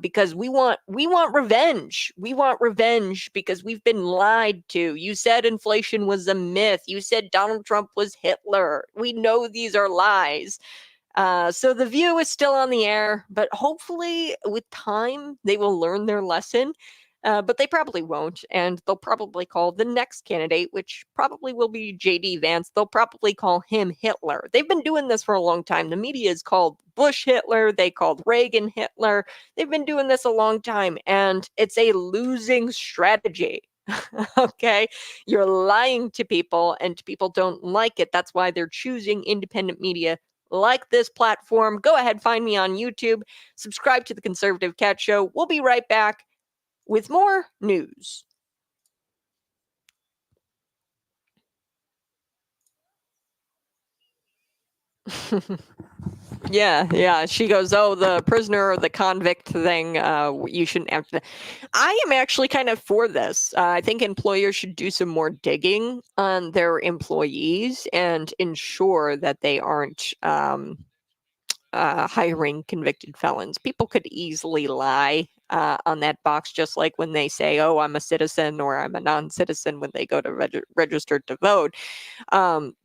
S1: because we want revenge. We want revenge because we've been lied to. You said inflation was a myth. You said Donald Trump was Hitler. We know these are lies. So The View is still on the air, but hopefully with time they will learn their lesson. but they probably won't. And they'll probably call the next candidate, which probably will be J.D. Vance, they'll probably call him Hitler. They've been doing this for a long time. The media is called Bush Hitler. They called Reagan Hitler. They've been doing this a long time, and it's a losing strategy. Okay, you're lying to people, and people don't like it. That's why they're choosing independent media like this platform. Go ahead, find me on YouTube, subscribe to the Conservative Cat Show. We'll be right back with more news. Yeah. She goes, oh, the prisoner or the convict thing, you shouldn't have to. I am actually kind of for this. I think employers should do some more digging on their employees and ensure that they aren't hiring convicted felons. People could easily lie on that box, just like when they say, oh, I'm a citizen or I'm a non-citizen when they go to register to vote.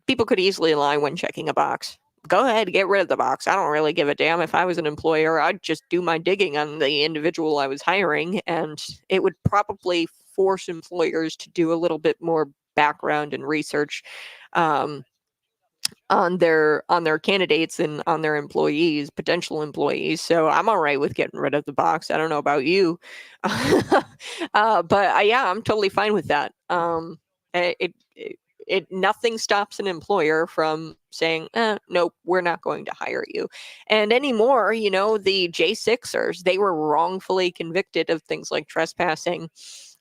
S1: People could easily lie when checking a box. Go ahead, get rid of the box. I don't really give a damn. If I was an employer, I'd just do my digging on the individual I was hiring, and it would probably force employers to do a little bit more background and research on their candidates and on their employees, potential employees. So I'm all right with getting rid of the box. I don't know about you, but yeah, I'm totally fine with that. It nothing stops an employer from saying, nope, we're not going to hire you. And anymore, the J6ers, they were wrongfully convicted of things like trespassing.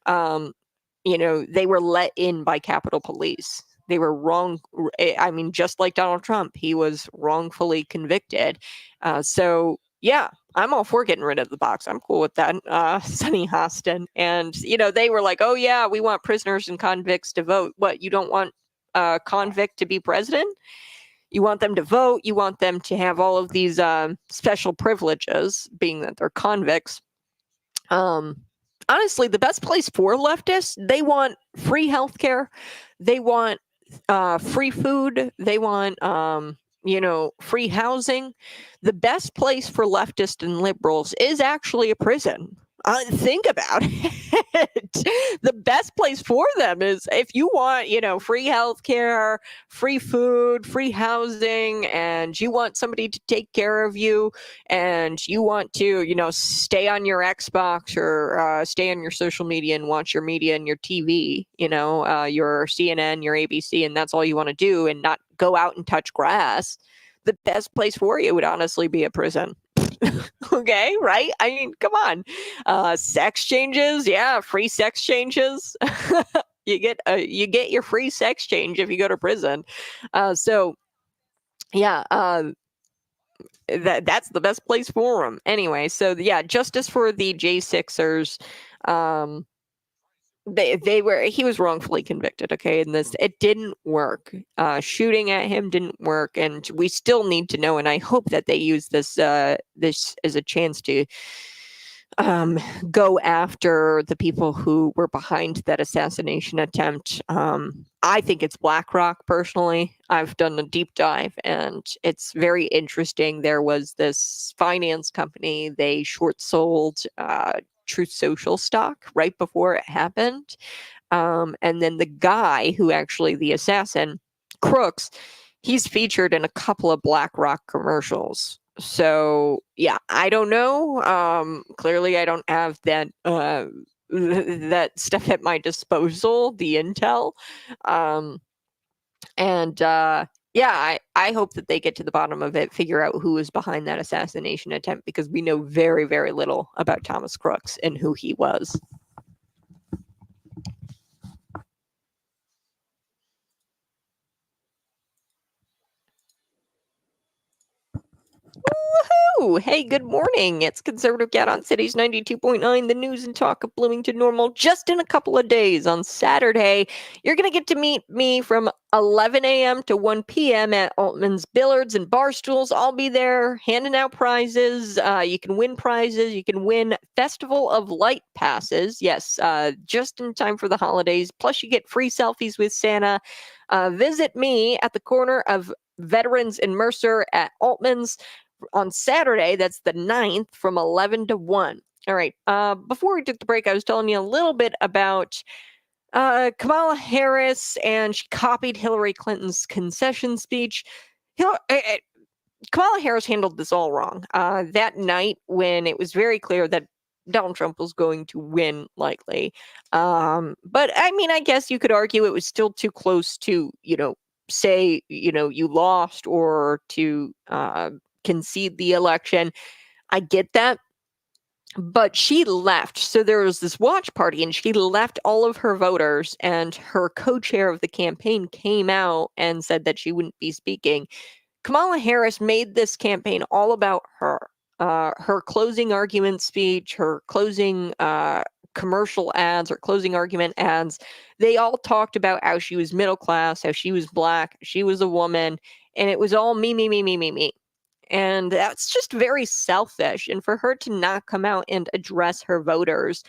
S1: They were let in by Capitol Police. They were wrong. I mean, just like Donald Trump, he was wrongfully convicted. So yeah, I'm all for getting rid of the box. I'm cool with that. Sonny Hostin. And, they were like, oh yeah, we want prisoners and convicts to vote. What, you don't want a convict to be president? You want them to vote. You want them to have all of these special privileges, being that they're convicts. Honestly, the best place for leftists, they want free healthcare. They want free food. They want, free housing. The best place for leftists and liberals is actually a prison. Think about it. The best place for them is if you want, free healthcare, free food, free housing, and you want somebody to take care of you, and you want to, stay on your Xbox or stay on your social media and watch your media and your TV, your CNN, your ABC, and that's all you want to do and not go out and touch grass. The best place for you would honestly be a prison. Okay, right? I mean, come on. Sex changes, yeah, free sex changes. you get your free sex change if you go to prison. So yeah, that's the best place for them. Anyway, so yeah, justice for the J6ers. He was wrongfully convicted, okay, and it didn't work. Shooting at him didn't work, and we still need to know, and I hope that they use this as a chance to go after the people who were behind that assassination attempt. I think it's BlackRock, personally. I've done a deep dive, and it's very interesting. There was this finance company, they short sold Truth Social stock right before it happened. And then the guy who actually, the assassin, Crooks, he's featured in a couple of BlackRock commercials. So yeah, I don't know. Clearly I don't have that that stuff at my disposal, the intel. Yeah, I hope that they get to the bottom of it, figure out who is behind that assassination attempt, because we know very, very little about Thomas Crooks and who he was. Woohoo! Hey, good morning. It's Conservative Cat on Cities 92.9, the news and talk of Bloomington Normal. Just in a couple of days, on Saturday, you're going to get to meet me from 11 a.m. to 1 p.m. at Altman's Billiards and Barstools. I'll be there handing out prizes. You can win prizes. You can win Festival of Light passes. Yes, just in time for the holidays. Plus, you get free selfies with Santa. Visit me at the corner of Veterans and Mercer at Altman's on Saturday. That's the 9th from 11 to 1. All right. Before we took the break, I was telling you a little bit about Kamala Harris, and she copied Hillary Clinton's concession speech. Kamala Harris handled this all wrong. That night when it was very clear that Donald Trump was going to win, likely. But I mean, I guess you could argue it was still too close to, say, you lost or to concede the election. I get that. But she left. So there was this watch party, and she left all of her voters, and her co-chair of the campaign came out and said that she wouldn't be speaking. Kamala Harris made this campaign all about her. Her closing argument speech, her closing commercial ads, her closing argument ads, they all talked about how she was middle class, how she was black, she was a woman, and it was all me, me, me, me, me, me. And that's just very selfish. And for her to not come out and address her voters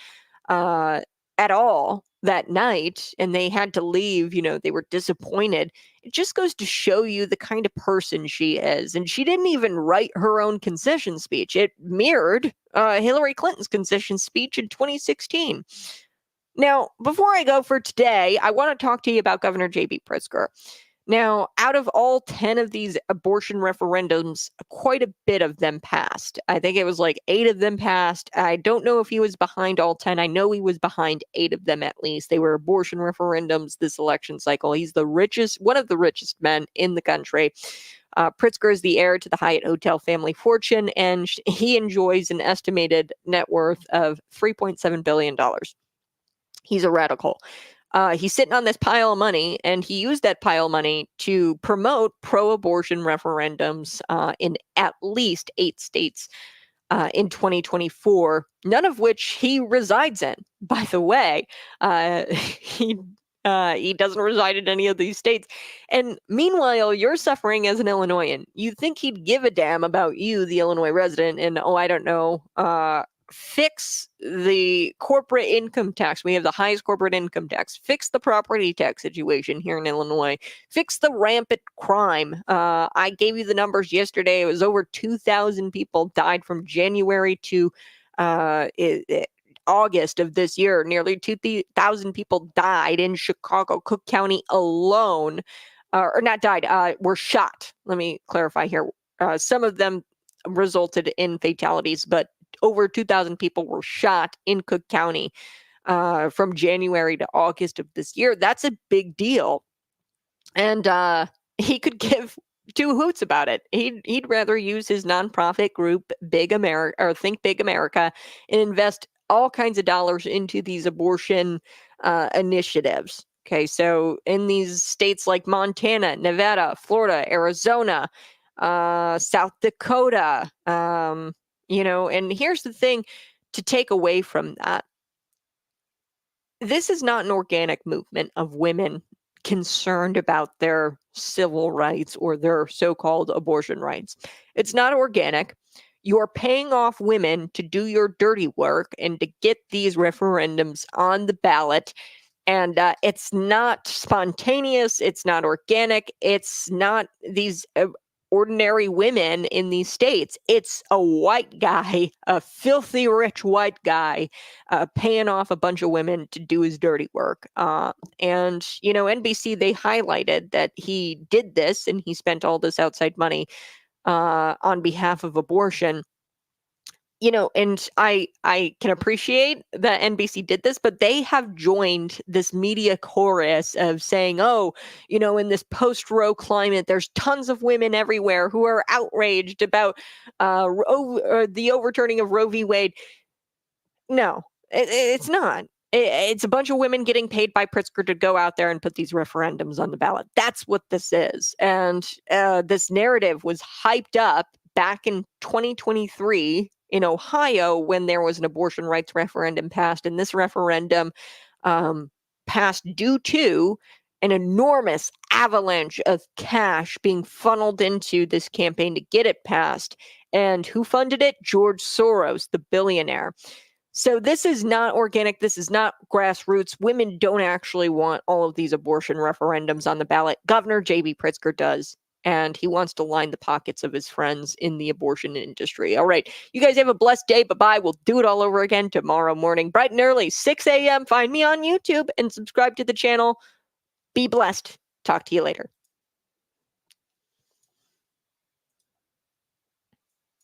S1: at all that night, and they had to leave, they were disappointed. It just goes to show you the kind of person she is. And she didn't even write her own concession speech. It mirrored Hillary Clinton's concession speech in 2016. Now, before I go for today, I want to talk to you about Governor J.B. Pritzker. Now, out of all 10 of these abortion referendums, quite a bit of them passed. I think it was like 8 of them passed. I don't know if he was behind all 10. I know he was behind 8 of them at least. They were abortion referendums this election cycle. He's one of the richest men in the country. Pritzker is the heir to the Hyatt Hotel family fortune, and he enjoys an estimated net worth of $3.7 billion. He's a radical. He's sitting on this pile of money, and he used that pile of money to promote pro-abortion referendums in at least 8 states in 2024, none of which he resides in. By the way, he doesn't reside in any of these states. And meanwhile, you're suffering as an Illinoisan. You'd think he'd give a damn about you, the Illinois resident, and, I don't know, fix the corporate income tax. We have the highest corporate income tax. Fix the property tax situation here in Illinois. Fix the rampant crime. I gave you the numbers yesterday. It was over 2,000 people died from January to August of this year. Nearly 2,000 people died in Chicago, Cook County alone. Or not died, were shot. Let me clarify here. Some of them resulted in fatalities, but over 2,000 people were shot in Cook County from January to August of this year. That's a big deal. And he could give 2 hoots about it. He'd rather use his nonprofit group, Big America, or Think Big America, and invest all kinds of dollars into these abortion initiatives. Okay, so in these states like Montana, Nevada, Florida, Arizona, South Dakota, and here's the thing to take away from that. This is not an organic movement of women concerned about their civil rights or their so-called abortion rights. It's not organic. You're paying off women to do your dirty work and to get these referendums on the ballot. And it's not spontaneous. It's not organic. It's not these ordinary women in these states. It's a white guy, a filthy rich white guy, paying off a bunch of women to do his dirty work. And NBC, they highlighted that he did this and he spent all this outside money on behalf of abortion. And I can appreciate that NBC did this, but they have joined this media chorus of saying, in this post-Roe climate, there's tons of women everywhere who are outraged about the overturning of Roe v. Wade. No, it's not. It's a bunch of women getting paid by Pritzker to go out there and put these referendums on the ballot. That's what this is. And this narrative was hyped up back in 2023 in Ohio when there was an abortion rights referendum passed. And this referendum passed due to an enormous avalanche of cash being funneled into this campaign to get it passed. And who funded it? George Soros, the billionaire. So this is not organic. This is not grassroots. Women don't actually want all of these abortion referendums on the ballot. Governor J.B. Pritzker does. and he wants to line the pockets of his friends in the abortion industry. All right. You guys have a blessed day. Bye-bye. We'll do it all over again tomorrow morning, bright and early, 6 a.m. Find me on YouTube and subscribe to the channel. Be blessed. Talk to you later.